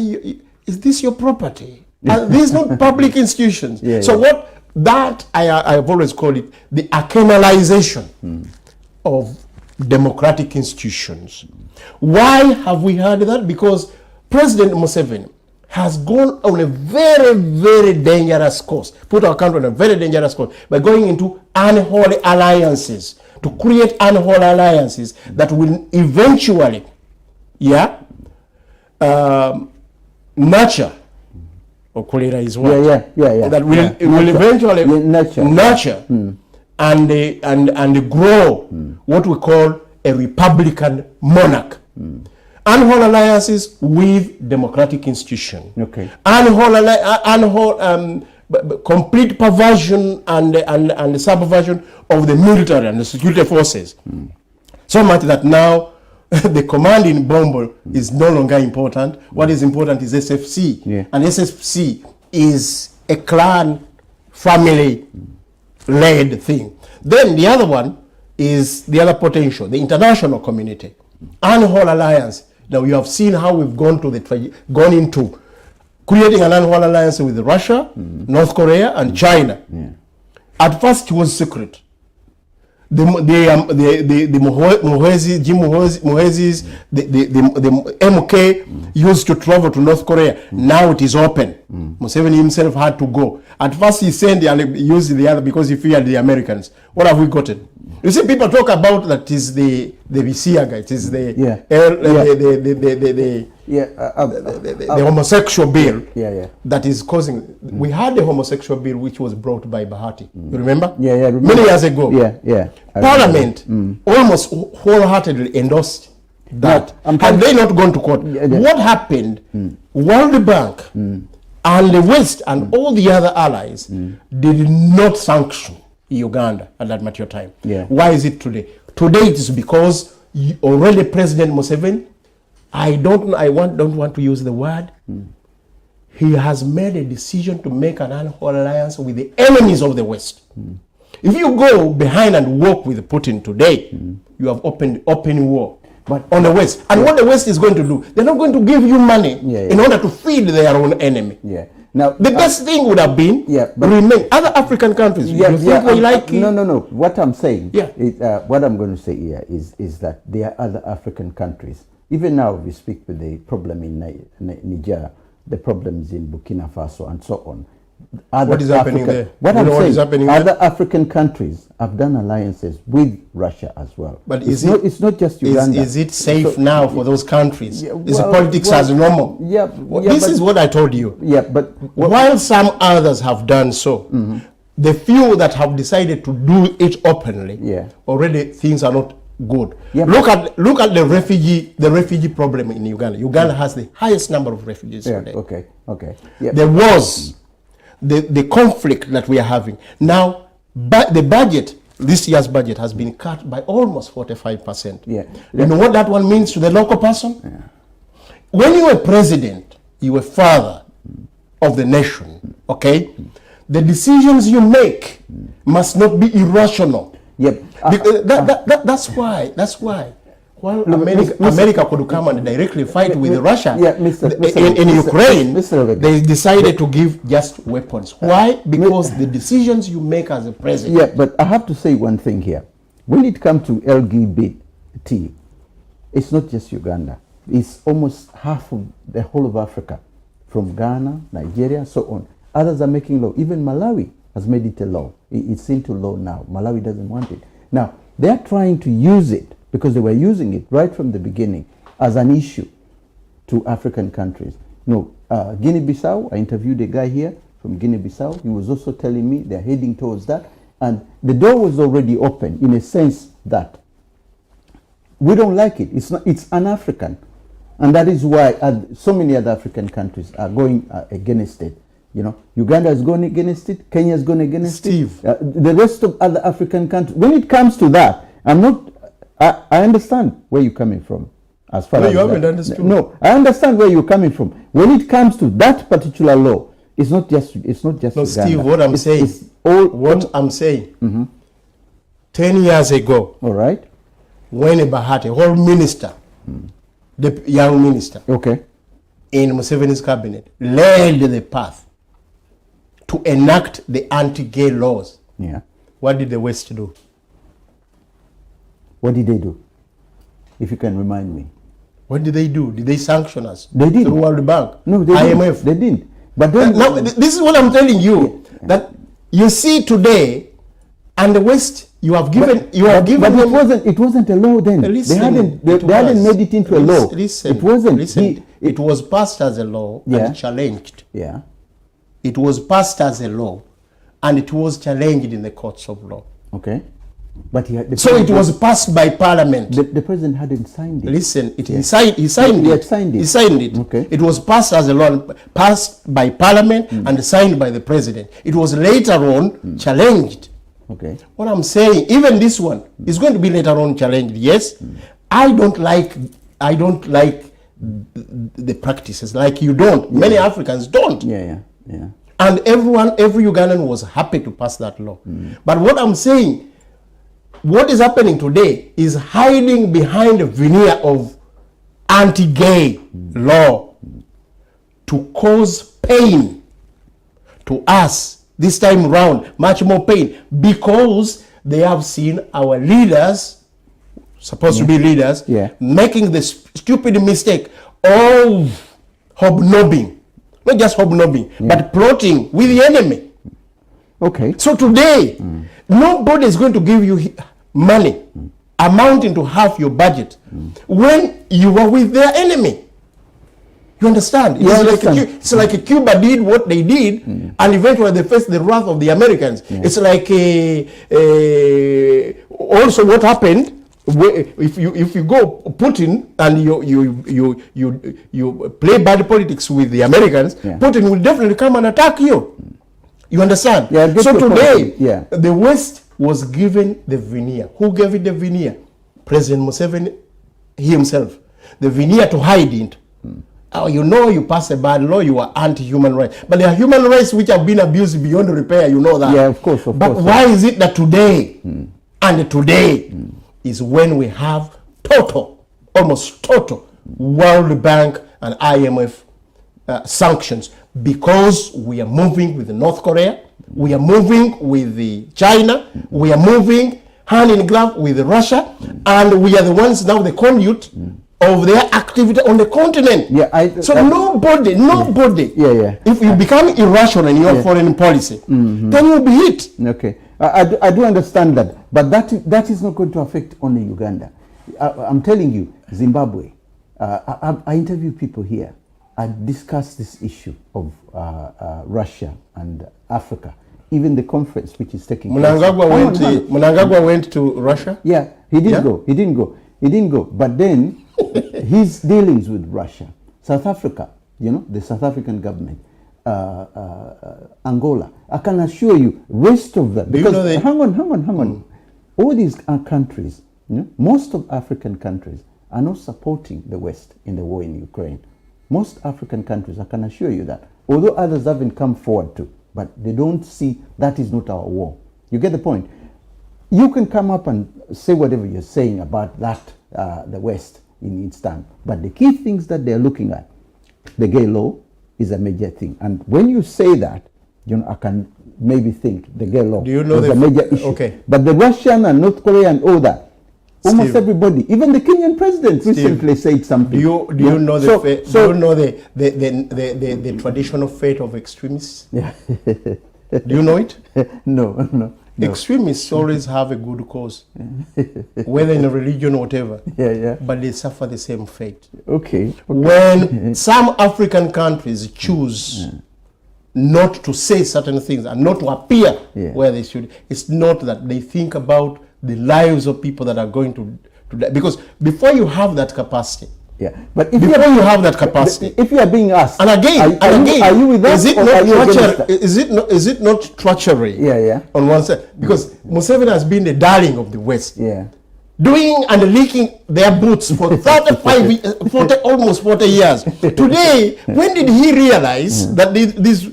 is this your property? These are not public institutions. So what that I've always called it the akenalization of democratic institutions. Why have we had that? Because President Museveni has gone on a very, very dangerous course, put our country on a very dangerous course by going into unholy alliances, to create unholy alliances that will eventually, nurture, or cholera is what? That will eventually nurture and grow what we call a Republican monarch. Unholy alliances with democratic institutions. Complete perversion and subversion of the military and the security forces. So much that now the command in Bombo is no longer important. What is important is SFC. And SFC is a clan, family-led thing. Then the other one is the other potential, the international community. Unholy alliance. Now you have seen how we've gone into creating an unholy alliance with Russia, North Korea, and China. At first it was secret. The MK used to travel to North Korea. Now it is open. Museveni himself had to go. At first he sent and used the other because he feared the Americans. What have we gotten? You see, people talk about that is the Bisiaga, it is the homosexual bill that is causing. We had the homosexual bill which was brought by Bahati. You remember? Many years ago. Parliament almost wholeheartedly endorsed that. Had they not gone to court, what happened? World Bank and the West and all the other allies did not sanction Uganda at that mature time. Why is it today? Today it is because already President Museveni, I don't want to use the word, he has made a decision to make an unholy alliance with the enemies of the West. If you go behind and walk with Putin today, you have open war. But on the West. And what the West is going to do, they're not going to give you money in order to feed their own enemy. Yeah. Now, the best thing would have been but remain other African countries. No. What I'm saying, is, what I'm going to say here is that there are other African countries. Even now, we speak with the problem in Niger, the problems in Burkina Faso, and so on. What is happening there? What I'm saying, other African countries have done alliances with Russia as well. But it's not just Uganda. Is it safe now for those countries? Is the politics as normal? This is what I told you. But while some others have done so, the few that have decided to do it openly, already things are not good. Look at the refugee problem in Uganda. Uganda has the highest number of refugees today. Okay. There was the conflict that we are having now. But the budget, this year's budget, has been cut by almost 45%. You know what that one means to the local person? When you are president, you are father of the nation. Okay, the decisions you make must not be irrational. That's why. While America could come and directly fight with Russia in Ukraine, they decided to give just weapons. Why? Because the decisions you make as a president. But I have to say one thing here. When it comes to LGBT, it's not just Uganda. It's almost half of the whole of Africa, from Ghana, Nigeria, so on. Others are making law. Even Malawi has made it a law. It's into law now. Malawi doesn't want it. Now, they're trying to use it, because they were using it right from the beginning as an issue to African countries. Guinea-Bissau, I interviewed a guy here from Guinea-Bissau. He was also telling me they're heading towards that. And the door was already open in a sense that we don't like it. It's un-African. And that is why so many other African countries are going against it. Uganda is going against it. Kenya is going against it. The rest of other African countries. When it comes to that, I understand where you're coming from. As far as you haven't understood. No, I understand where you're coming from. When it comes to that particular law, it's not just No, Uganda. Steve, what I'm saying. 10 years ago, all right, when Bahati, whole minister, the young minister, in Museveni's cabinet, led the path to enact the anti-gay laws. What did the West do? What did they do? If you can remind me. What did they do? Did they sanction us? They didn't. Through World Bank? No, they IMF? Didn't. They didn't. But then, now, this is what I'm telling you. That you see today, and the West, you have given. But it wasn't a law then. They hadn't made it into a law. It wasn't. It was passed as a law and challenged. It was passed as a law, and it was challenged in the courts of law. But so it was passed by Parliament. The president hadn't signed it. Listen, he signed it. He signed it. It was passed as a law, passed by Parliament and signed by the president. It was later on challenged. What I'm saying, even this one is going to be later on challenged. Yes, I don't like the practices like you don't. Many Africans don't. And every Ugandan was happy to pass that law. But what I'm saying, what is happening today is hiding behind a veneer of anti-gay law to cause pain to us this time around, much more pain, because they have seen our leaders, supposed to be leaders, making the stupid mistake of hobnobbing, not just hobnobbing, but plotting with the enemy. So today, nobody is going to give you money amounting to half your budget when you are with their enemy. You understand? It's like Cuba did what they did, and eventually they faced the wrath of the Americans. It's like also what happened if you go Putin and you play bad politics with the Americans. Putin will definitely come and attack you. You understand? So today, the West was given the veneer. Who gave it the veneer? President Museveni himself. The veneer to hide it. You pass a bad law, you are anti-human rights. But there are human rights which have been abused beyond repair, you know that. Of course. But why is it that today, and today is when we have total almost total World Bank and IMF sanctions, because we are moving with North Korea, we are moving with China, we are moving hand in glove with Russia, and we are the ones now the conduit of their activity on the continent. Nobody, if you become irrational in your foreign policy, then you'll be hit. Okay, I do understand that, but that is not going to affect only Uganda. I'm telling you, Zimbabwe. I interview people here. I discuss this issue of Russia and Africa. Even the conference which is taking place. Mnangagwa went to Russia? Yeah, he didn't go. He didn't go. But then his dealings with Russia, South Africa, the South African government, Angola. I can assure you, rest of them. Because hang on. All these countries, most of African countries are not supporting the West in the war in Ukraine. Most African countries, I can assure you that, although others haven't come forward to, but they don't see that is not our war. You get the point? You can come up and say whatever you're saying about that, the West in its time, but the key things that they're looking at, the gay law is a major thing. And when you say that, I can maybe think the gay law is a major issue. Okay. But the Russian and North Korea and all that, almost everybody, even the Kenyan president recently said something. Do you know the traditional fate of extremists? Yeah. Do you know it? No. Extremists always have a good cause, whether in a religion or whatever. Yeah. But they suffer the same fate. Okay. When some African countries choose not to say certain things and not to appear where they should, it's not that they think about the lives of people that are going to die. Because before you have that capacity, but if you have that capacity, if you are being asked, and again, are you with us? Is it not treachery? On one side, because Museveni has been the darling of the West, doing and licking their boots for 35, almost 40 years. Today, when did he realize that these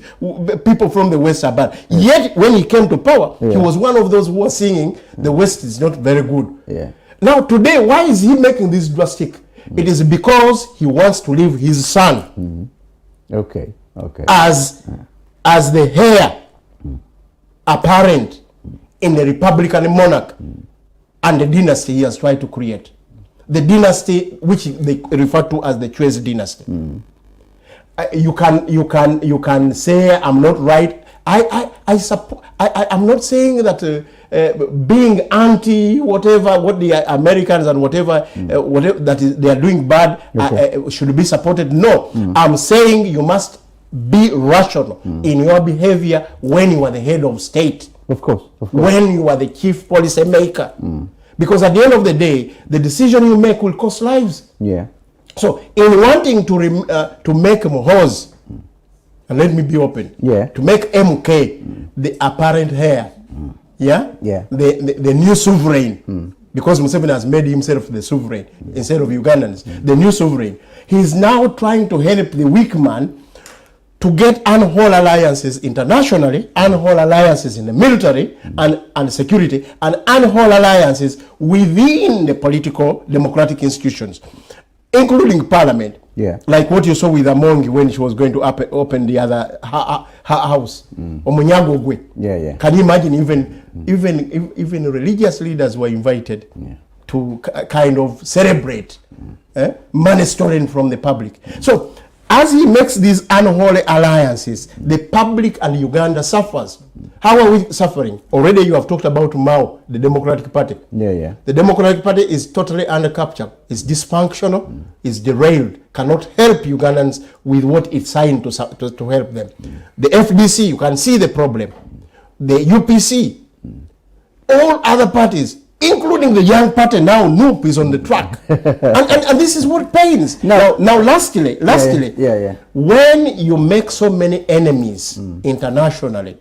people from the West are bad? Yet, when he came to power, he was one of those who was singing, the West is not very good. Now, today, why is he making this drastic? It is because he wants to leave his son as the heir apparent in the Republican monarch and the dynasty he has tried to create. The dynasty which they refer to as the Chwez dynasty. You can say I'm not right. I'm not saying that being anti whatever what the Americans and whatever they are doing bad should be supported. No, I'm saying you must be rational in your behavior when you are the head of state. Of course. When you are the chief policy maker. Because at the end of the day, the decision you make will cost lives. So in wanting to make Muhoozi, and let me be open, to make MK the apparent heir, the new sovereign, because Museveni has made himself the sovereign instead of Ugandans, the new sovereign. He is now trying to help the weak man to get unwhole alliances internationally, unwhole alliances in the military and security, and unwhole alliances within the political democratic institutions, including parliament. Like what you saw with Amongi when she was going to open the other house. Omunyagogwe. Can you imagine even religious leaders were invited to kind of celebrate money stolen from the public. So as he makes these unholy alliances, the public and Uganda suffers. How are we suffering? Already you have talked about Mao, the Democratic Party. The Democratic Party is totally under capture. It's dysfunctional, it's derailed, cannot help Ugandans with what it's signed to help them. The FDC, you can see the problem. The UPC, all other parties, including the young party now, NUP is on the track. and this is what pains. Now lastly, when you make so many enemies internationally,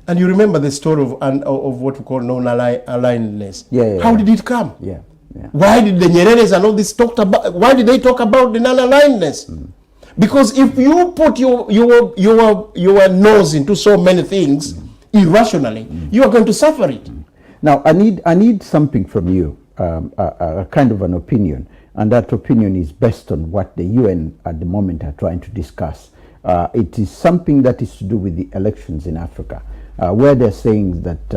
and you remember the story of what we call non-alignedness. How did it come? Why did the Nyereres and all this talked about? Why did they talk about the non-alignedness? Because if you put your nose into so many things irrationally, you are going to suffer it. Now, I need something from you, a kind of an opinion and that opinion is based on what the UN at the moment are trying to discuss. It is something that is to do with the elections in Africa, where they're saying that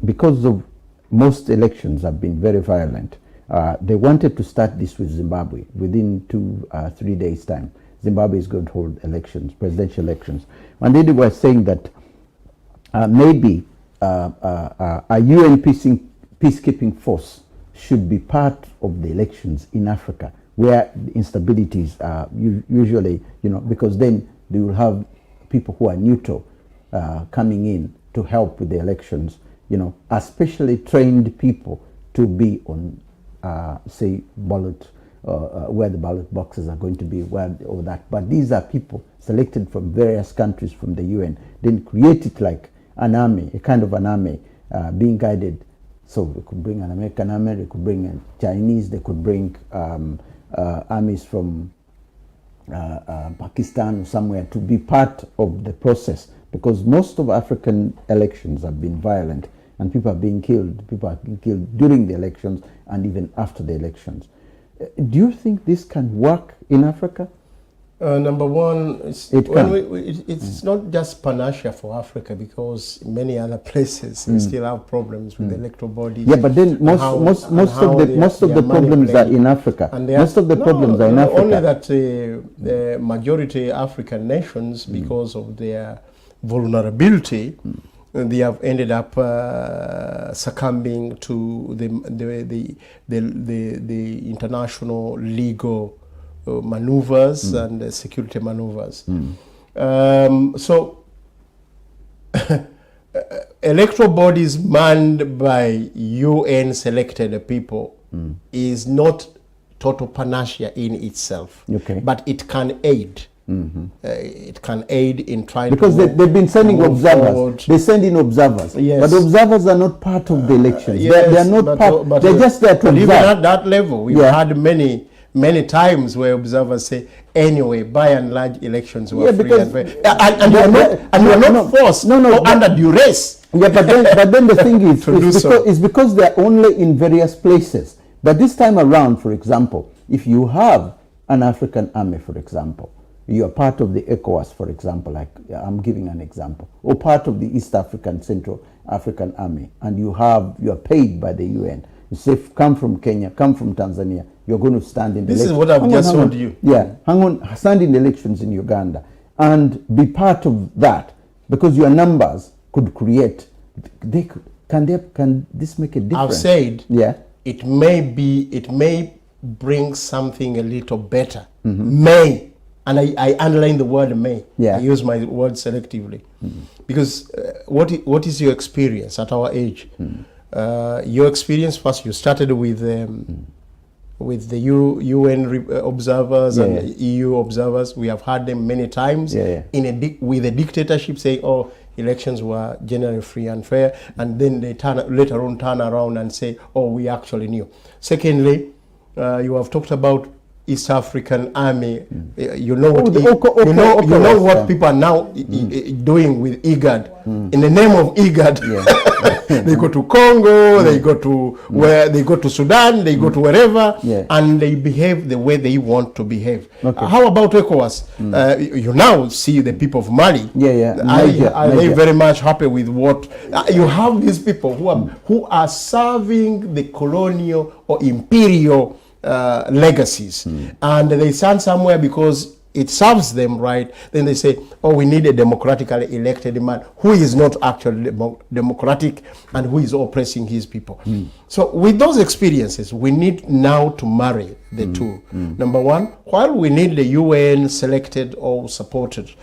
because of most elections have been very violent, they wanted to start this with Zimbabwe within 2-3 days' time. Zimbabwe is going to hold elections, presidential elections. And they were saying that maybe a UN peacekeeping force should be part of the elections in Africa, where the instabilities are usually, because then they will have people who are neutral coming in to help with the elections, especially trained people to be on, say, ballot, where the ballot boxes are going to be, or that. But these are people selected from various countries from the UN, then create it like an army, a kind of an army being guided. So they could bring an American army, they could bring a Chinese, they could bring armies from Pakistan or somewhere to be part of the process, because most of African elections have been violent and people are being killed. People are being killed during the elections and even after the elections. Do you think this can work in Africa? Number one, it's not just panacea for Africa, because many other places we still have problems with electoral bodies. Yeah, but then most of the problems are in Africa. And most of the problems are in Africa. Only that the majority African nations, because of their vulnerability, they have ended up succumbing to the international legal maneuvers and security maneuvers. So electoral bodies manned by UN selected people is not total panacea in itself, but it can aid. It can aid in trying because they've been sending observers. Forward. They send in observers, but observers are not part of the elections. They are not part. But they're just there to observe. Even at that level, we've had many times where observers say, anyway, by and large, elections were free and fair. And you are not forced or under duress. Yeah, but then the thing is, it's because they're only in various places. But this time around, for example, if you have an African army, for example, you are part of the ECOWAS, for example, like I'm giving an example, or part of the East African, Central African Army, and you are paid by the UN. You say, come from Kenya, come from Tanzania, you're going to stand in the elections. This is what I've just told you. Yeah, stand in the elections in Uganda and be part of that, because your numbers could create. Can this make a difference? I've said, it may bring something a little better. May. And I underline the word may. I use my word selectively. Because what is your experience at our age? Your experience, first you started with the UN observers and EU observers. We have had them many times with a dictatorship saying, oh, elections were generally free and fair, and then they later on turn around and say, oh, we actually knew. Secondly, you have talked about East African Army. You know what people are now doing with IGAD. In the name of IGAD, they go to Congo, they go to they go to Sudan, they go to wherever, and they behave the way they want to behave. How about ECOWAS? You now see the people of Mali. Are they very much happy with what you have? These people who are serving the colonial or imperial legacies, and they stand somewhere because it serves them right. Then they say, oh, we need a democratically elected man who is not actually democratic and who is oppressing his people. So with those experiences, we need now to marry the two. Number one, while we need the UN selected or supported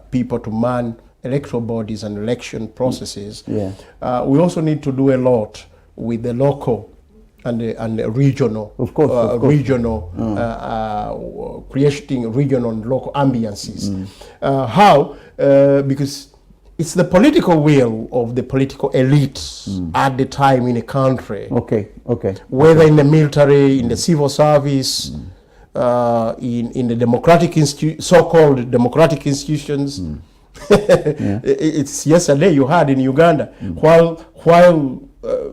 people to man electoral bodies and election processes, we also need to do a lot with the local and the regional, creating regional and local ambiances. How? Because it's the political will of the political elites at the time in a country. Whether in the military, in the civil service, in the democratic so-called democratic institutions. It's yesterday you had in Uganda, while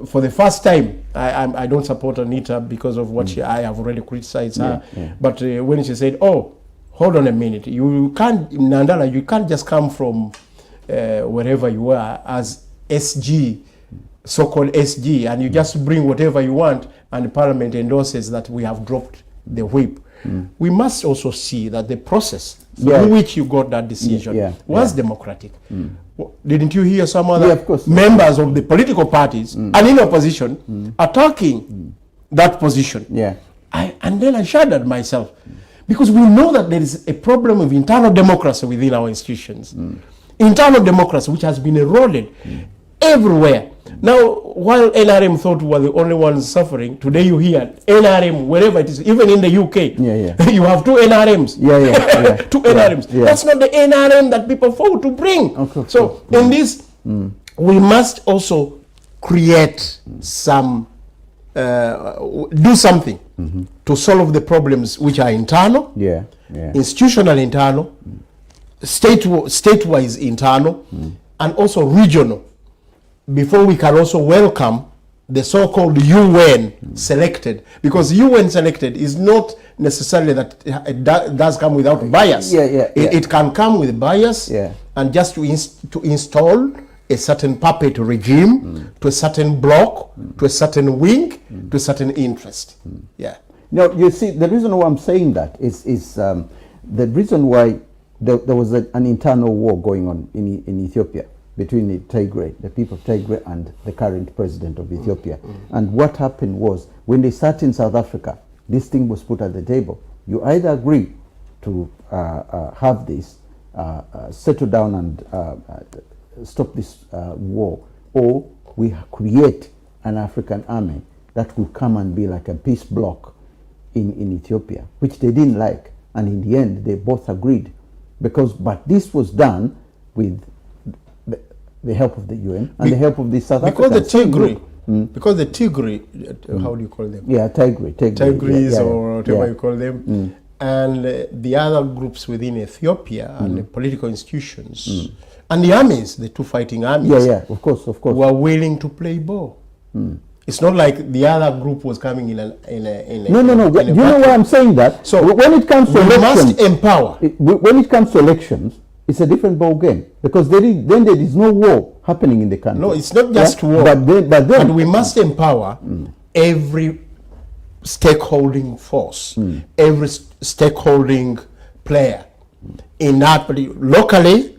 for the first time, I don't support Anita because of what I have already criticized her. But when she said, "Oh, hold on a minute, you can't, Nandala, you can't just come from wherever you are as SG, so-called SG, and you just bring whatever you want, and the Parliament endorses that we have dropped the whip." We must also see that the process through which you got that decision was democratic. Didn't you hear some other members of the political parties and in opposition attacking that position? And then I shuddered myself, because we know that there is a problem of internal democracy within our institutions. Internal democracy which has been eroded everywhere. Now, while NRM thought we were the only ones suffering, today you hear NRM, wherever it is, even in the UK, you have two NRMs. Two NRMs. That's not the NRM that people fought to bring. So, in this, we must also create some, do something to solve the problems which are internal, institutional internal, state-wise internal, and also regional, before we can also welcome the so-called UN selected, because UN selected is not necessarily that it does come without bias. It can come with bias, and just to install a certain puppet regime to a certain bloc, to a certain wing, to a certain interest. Now, you see, the reason why I'm saying that is the reason why there was an internal war going on in Ethiopia between the Tigray, the people of Tigray, and the current president of Ethiopia. And what happened was, when they sat in South Africa, this thing was put at the table. You either agree to have this, settle down and stop this war, or we create an African army that will come and be like a peace bloc in Ethiopia, which they didn't like. And in the end, they both agreed. But this was done with the help of the UN and the help of the South African group. Because the Tigray, how do you call them? Tigris or whatever you call them. And the other groups within Ethiopia and the political institutions and the armies, the two fighting armies, of course, were willing to play ball. It's not like the other group was coming in No. You know why I'm saying that? So when it comes to elections, must empower. When it comes to elections, it's a different ball game, because there is no war happening in the country. No, it's not just war. But we must empower every stakeholding force, every stakeholding player in that locally,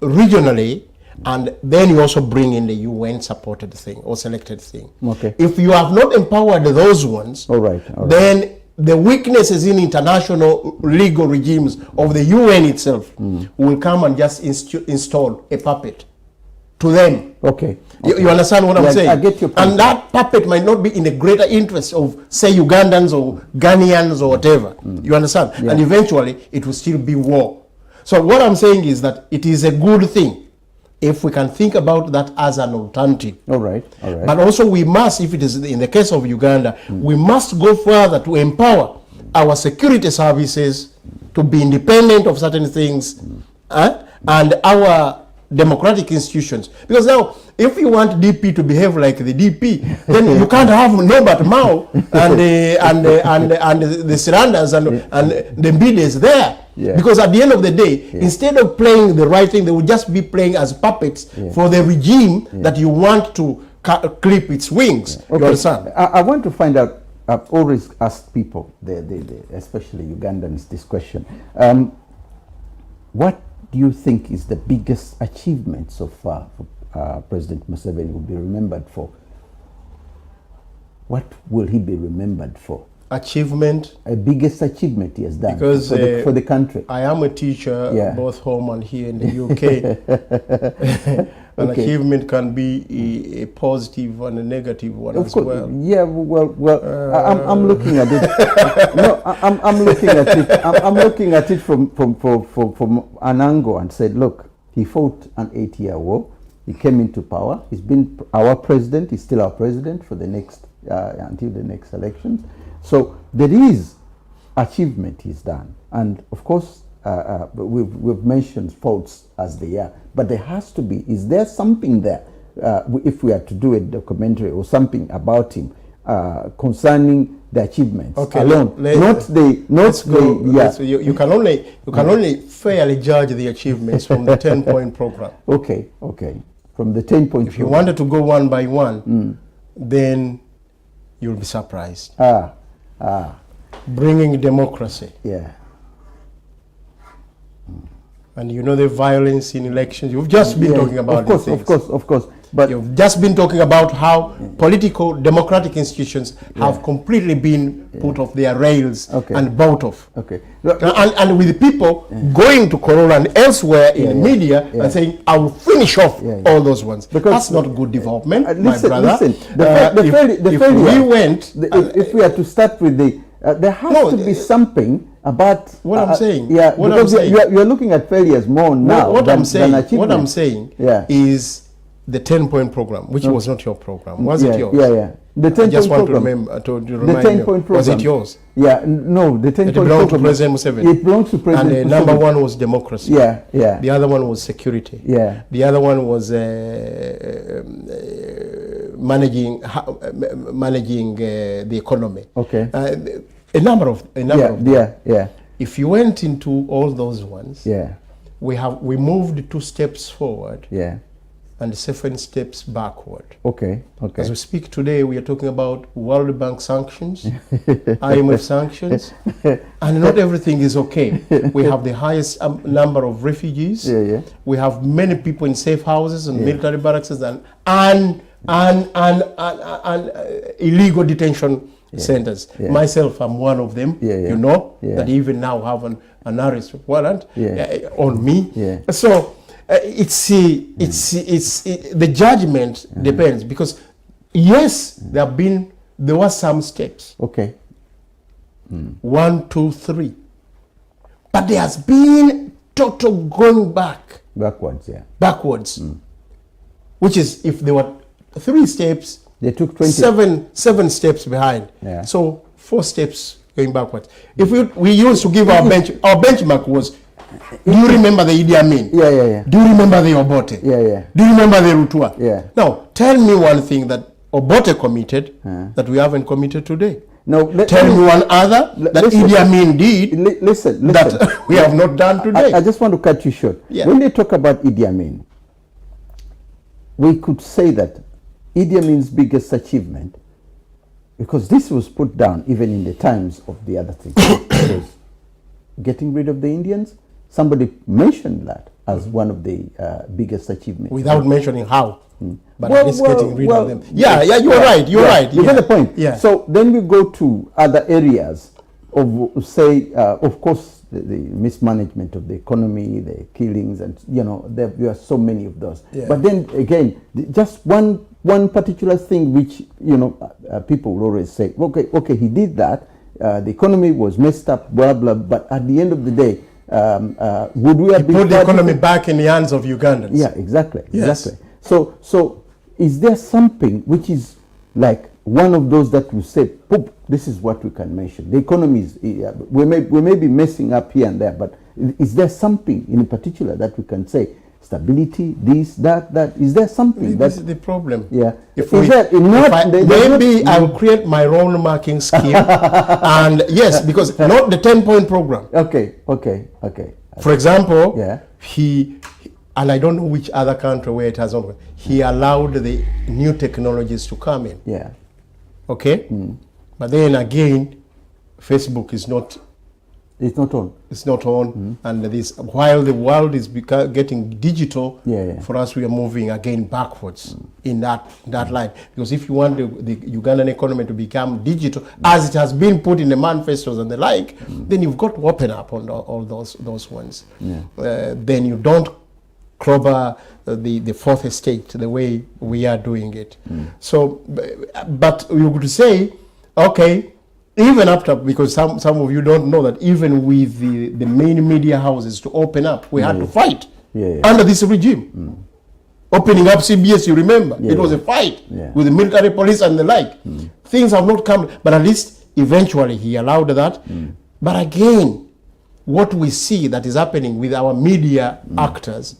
regionally, and then you also bring in the UN supported thing or selected thing. If you have not empowered those ones, then the weaknesses in international legal regimes of the UN itself will come and just install a puppet to them. You understand what I'm saying? I get your point. And that puppet might not be in the greater interest of, say, Ugandans or Ghanaians or whatever. You understand? And eventually it will still be war. So what I'm saying is that it is a good thing if we can think about that as an alternative. But also we must, if it is in the case of Uganda, we must go further to empower our security services to be independent of certain things, and our democratic institutions. Because now, if you want DP to behave like the DP, then you can't have Norbert Mao and the Sirandas and the Mbides there. Because at the end of the day, instead of playing the right thing, they will just be playing as puppets for the regime that you want to clip its wings. You understand? I want to find out, I've always asked people, especially Ugandans, this question. What do you think is the biggest achievement so far President Museveni will be remembered for? What will he be remembered for? Achievement? A biggest achievement he has done because, for the country. I am a teacher both home and here in the UK. An achievement can be a positive and a negative one as well. I'm looking at it. No, I'm looking at it. I'm looking at it from an angle and said, look, he fought an 8-year war. He came into power. He's been our president. He's still our president for the next until the next elections. So there is achievement he's done, and of course we've mentioned faults as they are, but there has to be. Is there something there if we are to do a documentary or something about him concerning the achievements alone, you can only fairly judge the achievements from the 10-point program. Okay, from the 10-point. If you wanted to go one by one, then you'll be surprised. Bringing democracy. Yeah. And you know the violence in elections. You've just been talking about these things. Of course. But you've just been talking about how political democratic institutions have completely been put off their rails and bought off. Okay. And with people going to Corolla and elsewhere in media and saying, I will finish off all those ones. Because that's not good development, my brother. If we are to start with there has to be something about what I'm saying. Because you're looking at failures more now than achievement. What I'm saying is the 10-point program, which was not your program. Was it yours? Yeah. The 10-point program. I just want to remind you. Was it yours? Yeah, no, the 10-point program. It belonged to President Museveni. It belongs to President Museveni. And number one was democracy. Yeah. The other one was security. Yeah. The other one was managing the economy. Okay. A number of them. Yeah. If you went into all those ones, we moved 2 steps forward. Yeah. And 7 steps backward. Okay. As we speak today, we are talking about World Bank sanctions, IMF sanctions, and not everything is okay. We have the highest number of refugees. We have many people in safe houses and military barracks and illegal detention centers. Myself, I'm one of them. You know that even now have an arrest warrant on me. So. The judgment depends, because yes, there were some steps. Okay. 1, 2, 3, but there has been total going backwards, which is, if there were 3 steps, they took 20. 7 steps behind. So 4 steps going backwards. If we used to give our benchmark was, do you remember the Idi Amin? Yeah. Do you remember the Obote? Yeah. Do you remember the Rutua? Yeah. Now, tell me one thing that Obote committed that we haven't committed today. No. Tell me one other that Idi Amin did listen. that we have not done today. I just want to cut you short. When they talk about Idi Amin, we could say that Idi Amin's biggest achievement, because this was put down even in the times of the other things, was getting rid of the Indians. Somebody mentioned that as one of the biggest achievements. Without mentioning how. But at least getting rid of them. Yeah, you're right. You're right. You get the point. Yeah. So then we go to other areas of, say, of course, the mismanagement of the economy, the killings, and there are so many of those. But then again, just one particular thing which people will always say, okay, he did that. The economy was messed up, blah blah. But at the end of the day, would we have put the economy back in the hands of Ugandans? Yeah, exactly. So is there something which is like one of those that we say, Poop, this is what we can mention? The economy is, we may be messing up here and there, but is there something in particular that we can say? Stability, this, that. Is there something? This is the problem. Yeah. Maybe I will create my own marking scheme. And yes, because not the 10-point program. Okay. For example, he, and I don't know which other country where it has not, he allowed the new technologies to come in. Yeah. Okay? But then again, Facebook is not. It's not on. It's not on. And this, while the world is getting digital, for us we are moving again backwards in that line. Because if you want the Ugandan economy to become digital, as it has been put in the manifestos and the like, then you've got to open up on all those ones. Then you don't clobber the fourth estate the way we are doing it. So, but you could say, okay, even after, because some of you don't know that even with the main media houses to open up, we had to fight under this regime. Opening up CBS, you remember, it was a fight with the military police and the like. Things have not come, but at least eventually he allowed that. But again, what we see that is happening with our media actors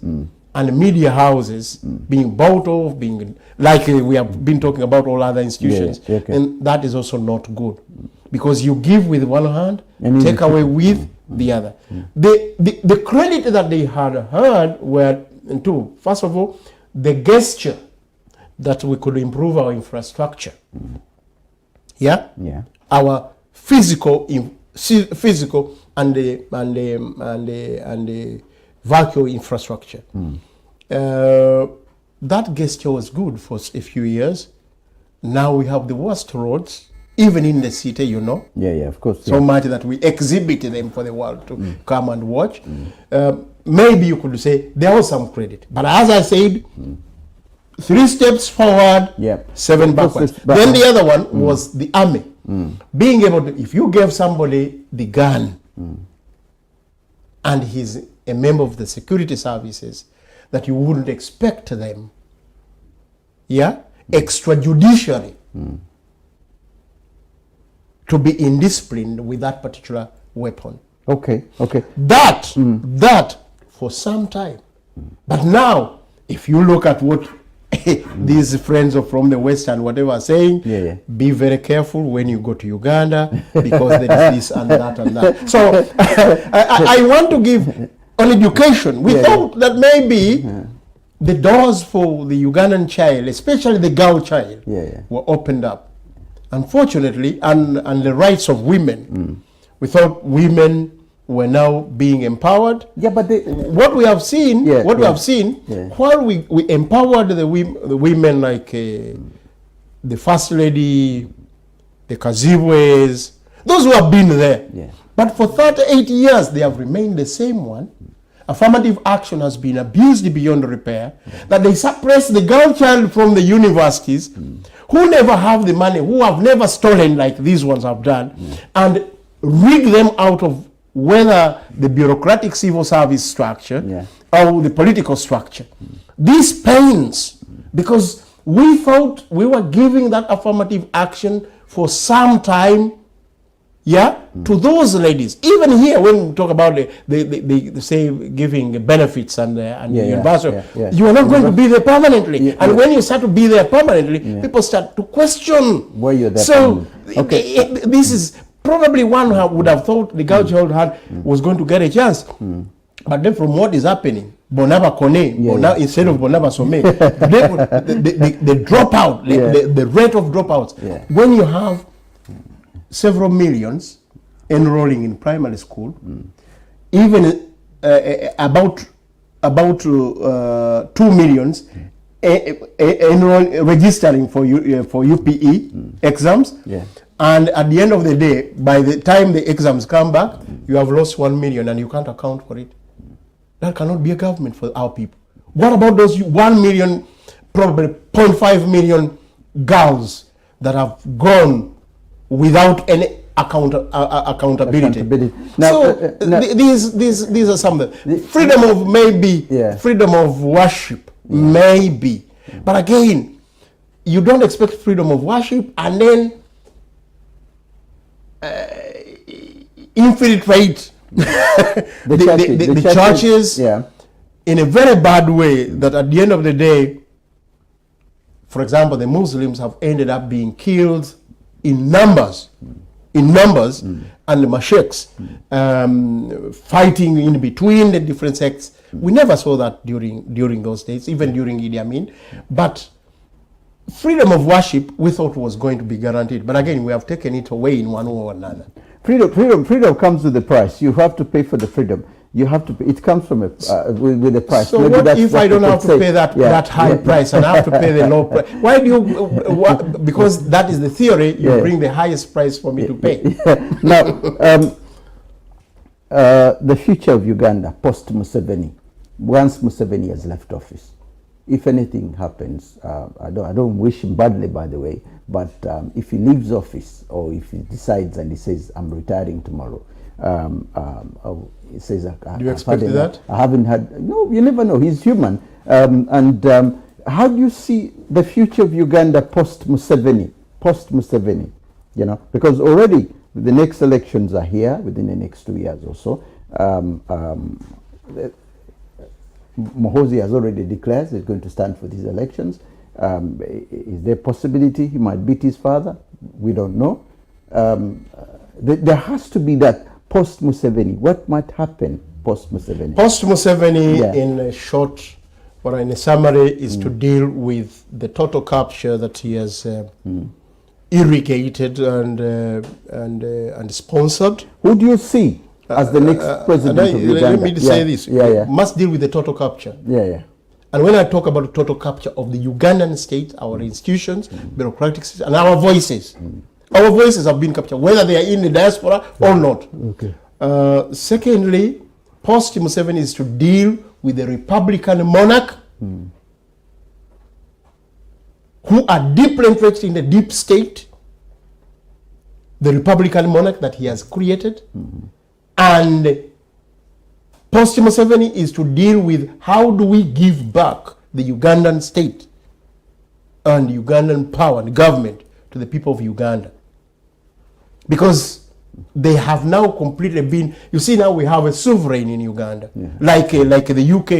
and media houses being bought off, being like we have been talking about all other institutions, and that is also not good, because you give with one hand, and take away with the other. The credit that they had heard were two. First of all, the gesture that we could improve our infrastructure. Our physical and the virtual infrastructure. That gesture was good for a few years. Now we have the worst roads, even in the city, you know. Of course. So much that we exhibit them for the world to come and watch. Maybe you could say there was some credit, but as I said, 3 steps forward, 7 backwards. Then the other one was the army. Being able to, if you gave somebody the gun and he's a member of the security services, that you wouldn't expect them, extrajudicially to be indisciplined with that particular weapon. That for some time. But now, if you look at what these friends from the West and whatever are saying, be very careful when you go to Uganda, because there is this and that and that. So I want to give an education. We thought that maybe the doors for the Ugandan child, especially the girl child, were opened up. Unfortunately, and the rights of women, we thought women were now being empowered. But what we have seen, while we empowered the women like the First Lady, the Kazibwes, those who have been there. But for 38 years, they have remained the same one. Affirmative action has been abused beyond repair, that they suppress the girl child from the universities, who never have the money, who have never stolen like these ones have done, and rig them out of whether the bureaucratic civil service structure or the political structure. This pains, because we thought we were giving that affirmative action for some time, to those ladies. Even here, when we talk about the say giving benefits and the universal, you are not going to be there permanently. And when you start to be there permanently, people start to question where you're there. So this is probably one who would have thought the girl child was going to get a chance. But then from what is happening, Bonaba Kone, instead of Bonaba Some, the dropout, the rate of dropouts, when you have several millions enrolling in primary school, even about 2 millions registering for UPE exams, and at the end of the day, by the time the exams come back, you have lost 1 million and you can't account for it. That cannot be a government for our people. What about those 1 million, probably 0.5 million girls that have gone without any accountability? Now, these are some freedom of freedom of worship, maybe, but again, you don't expect freedom of worship and then infiltrate the churches in a very bad way, that at the end of the day, for example, the Muslims have ended up being killed in numbers, and the masheikhs fighting in between the different sects. We never saw that during those days, even during Idi Amin. But freedom of worship, we thought was going to be guaranteed. But again, we have taken it away in one way or another. Freedom comes with a price. You have to pay for the freedom. You have to pay. It comes from with a price. So maybe what if I don't have to pay that high price and I have to pay the low price? Why do you? Because that is the theory. You bring the highest price for me to pay. Now, the future of Uganda post Museveni, once Museveni has left office, if anything happens, I don't wish him badly, by the way, but if he leaves office, or if he decides and he says, I'm retiring tomorrow, he says, do you expect that? I haven't had, no, you never know, he's human. How do you see the future of Uganda post Museveni, you know, because already the next elections are here within the next 2 years or so. Muhoozi has already declared he's going to stand for these elections. Is there a possibility he might beat his father? We don't know. There has to be that post-Museveni. What might happen post-Museveni? Post-Museveni, in a short or in a summary, is to deal with the total capture that he has irrigated and sponsored. Who do you see as the next president of Uganda? Let me say this. Must deal with the total capture. And when I talk about the total capture of the Ugandan state, our institutions, bureaucratic systems, and our voices have been captured, whether they are in the diaspora or not. Secondly, post-Museveni is to deal with the Republican monarch who are deeply entrenched in the deep state, the Republican monarch that he has created. And post-Museveni is to deal with how do we give back the Ugandan state and Ugandan power and government to the people of Uganda. Because they have now completely been, you see now we have a sovereign in Uganda, like the UK.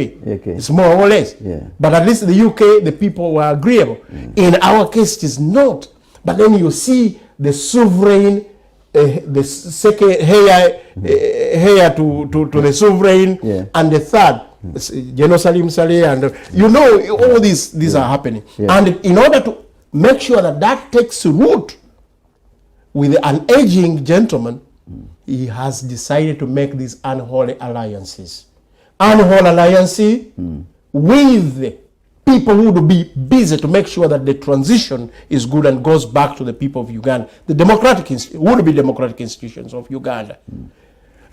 It's more or less. But at least the UK, the people were agreeable. In our case, it is not. But then you see the sovereign, the second heir to the sovereign, and the third, Jerusalem Saleh, and you know all these are happening. And in order to make sure that that takes root with an aging gentleman, he has decided to make these unholy alliances. Unholy alliances with people who would be busy to make sure that the transition is good and goes back to the people of Uganda. The democratic institutions of Uganda.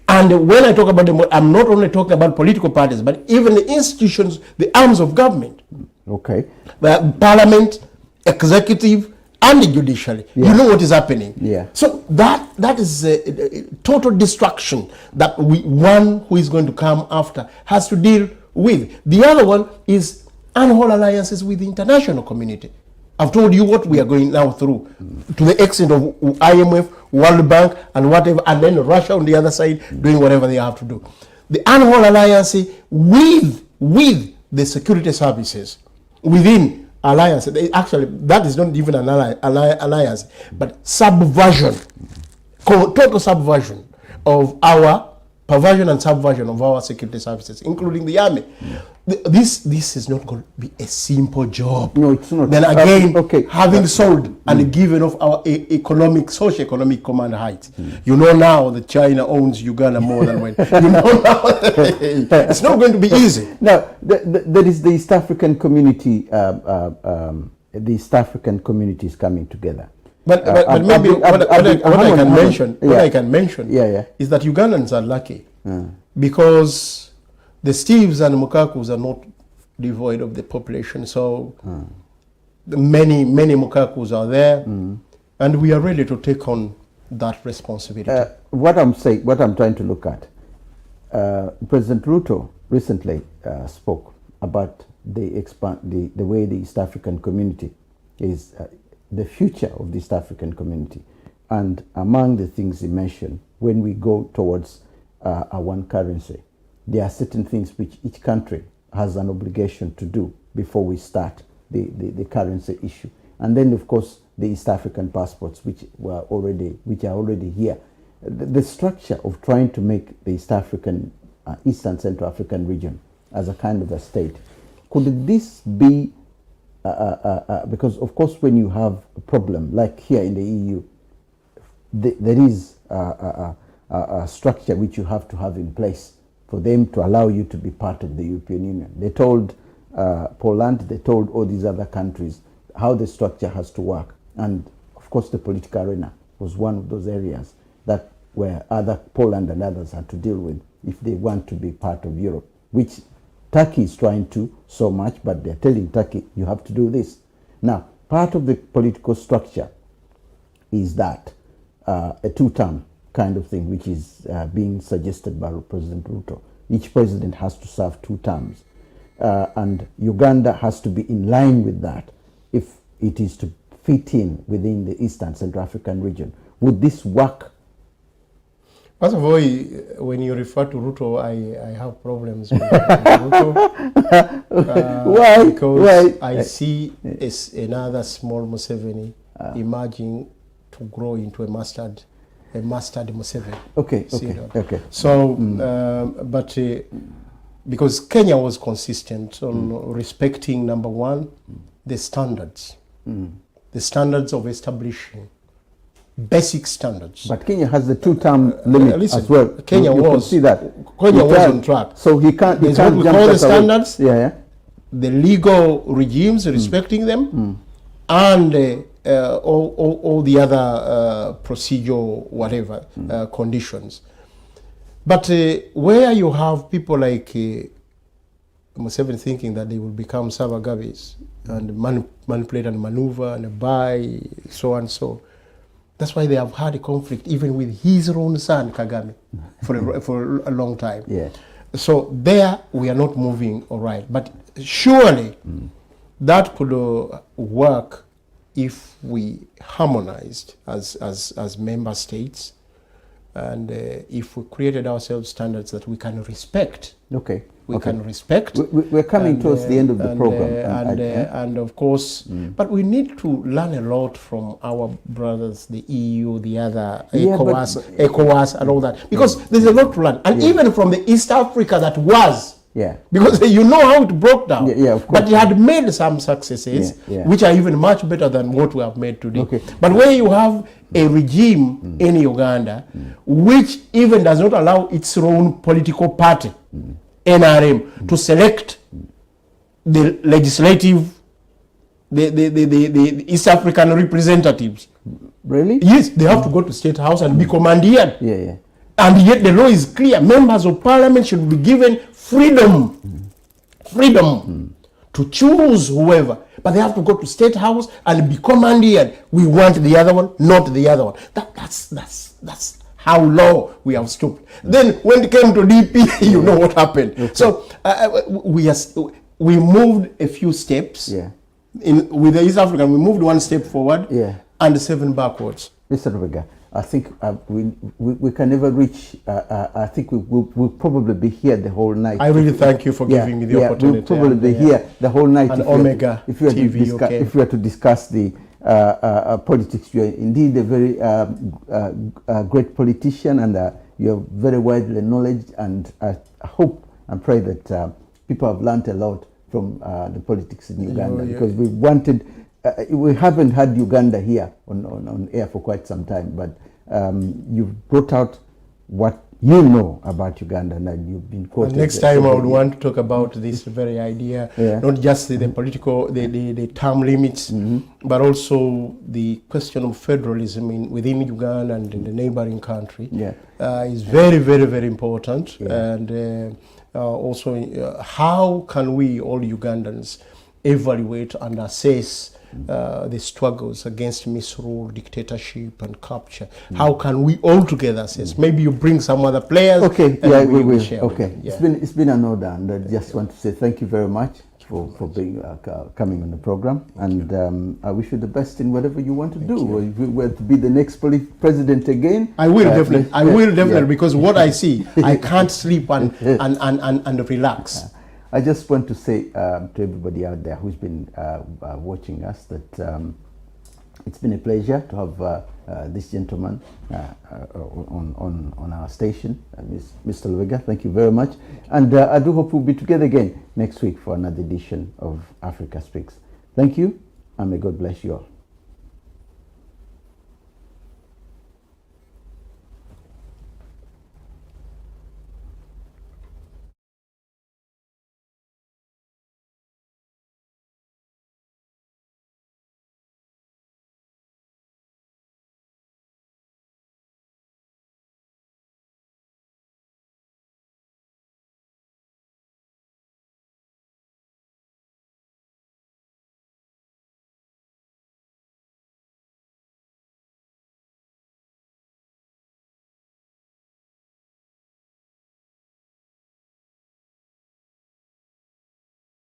And when I talk about them, I'm not only talking about political parties, but even the institutions, the arms of government. The parliament, executive, and the judiciary. You know what is happening. So that is a total destruction that one who is going to come after has to deal with. The other one is unholy alliances with the international community. I've told you what we are going now through, to the extent of IMF, World Bank, and whatever, and then Russia on the other side doing whatever they have to do. The unholy alliance with the security services within alliance. Actually, that is not even an alliance, but subversion, total subversion of our perversion and subversion of our security services, including the army. This is not going to be a simple job. No, it's not. Then again, having sold and given off our socio-economic command height. You know now that China owns Uganda more than when. You know now it's not going to be easy. Now, there is the East African community. The East African community is coming together. But maybe what I can mention is that Ugandans are lucky because the Steves and Mukakus are not devoid of the population. So many Mukakus are there, and we are ready to take on that responsibility. What I'm trying to look at, President Ruto recently spoke about the way the East African community is. The future of the East African community. And among the things he mentioned, when we go towards a one currency, there are certain things which each country has an obligation to do before we start the currency issue. And then, of course, the East African passports, which are already here. The structure of trying to make the East African, East and Central African region as a kind of a state, could this be because of course when you have a problem like here in the EU, there is a structure which you have to have in place for them to allow you to be part of the European Union. They told Poland, they told all these other countries how the structure has to work. And of course the political arena was one of those areas that where Poland and others had to deal with if they want to be part of Europe, which Turkey is trying to so much, but they're telling Turkey, you have to do this. Now, part of the political structure is that a two-term kind of thing, which is being suggested by President Ruto. Each president has to serve 2 terms. And Uganda has to be in line with that if it is to fit in within the East and Central African region. Would this work? First of all, when you refer to Ruto, I have problems with Ruto. Why? Because Why? I see as another small Museveni emerging to grow into a mustard Museveni. Okay, See okay, that? okay. So, but because Kenya was consistent on respecting, number one, the standards of establishing basic standards. But Kenya has the two-term limit as well. Kenya you was. can see that. Kenya was on track. So he can't. There's He can't what we jump call the that away. standards. Yeah. The legal regimes, respecting them, and all the other procedural whatever conditions. But where you have people like Museveni thinking that they will become Savagabis and manipulate and maneuver and buy so and so, that's why they have had a conflict even with his own son Kagame for a long time. Yeah. So there we are not moving all right, but surely that could work if we harmonized as member states, and if we created ourselves standards that we can respect. Okay. We can respect. We're coming towards the end of the program. And of course, but we need to learn a lot from our brothers, the EU, the other, ECOWAS and all that. Because there's a lot to learn. And even from the East Africa that was. Yeah. Because you know how it broke down. Yeah, of course. But it had made some successes, which are even much better than what we have made today. Okay. But when you have a regime in Uganda, which even does not allow its own political party, NRM, to select the legislative, the East African representatives. Really? Yes, they have to go to State House and be commandeered. Yeah. And yet the law is clear. Members of parliament should be given freedom to choose whoever. But they have to go to State House and be commandeered. We want the other one, not the other one. That's how low we have stooped. Then when it came to DP, you know what happened. Okay. So we moved a few steps. Yeah. With the East African, we moved one step forward. Yeah. And 7 backwards. Mr. Rubega, I think we can never reach. I think we'll probably be here the whole night. I really thank you for giving me the opportunity. We'll probably be here the whole night. And Omega if we are to discuss the politics, you are indeed a very great politician, and you are very widely knowledge. And I hope and pray that people have learned a lot from the politics in Uganda, because we wanted. We haven't had Uganda here on air for quite some time, but you've brought out what you know about Uganda, and you've been quoted. Next time I would want to talk about this very idea, not just the political, the term limits, but also the question of federalism within Uganda and in the neighboring country is very, very, very important. And also, how can we, all Ugandans, evaluate and assess the struggles against misrule, dictatorship, and capture? How can we all together assess? Maybe you bring some other players. Okay, and we will. Share okay, it's been an honor, and I just want to say thank you very much for being coming on the program, and I wish you the best in whatever you want to do. If you were to be the next president again, I will definitely. I will definitely, because what I see, I can't sleep and relax. I just want to say to everybody out there who's been watching us that it's been a pleasure to have this gentleman on our station, Mr. Lubega. Thank you very much. And I do hope we'll be together again next week for another edition of Africa Speaks. Thank you, and may God bless you all.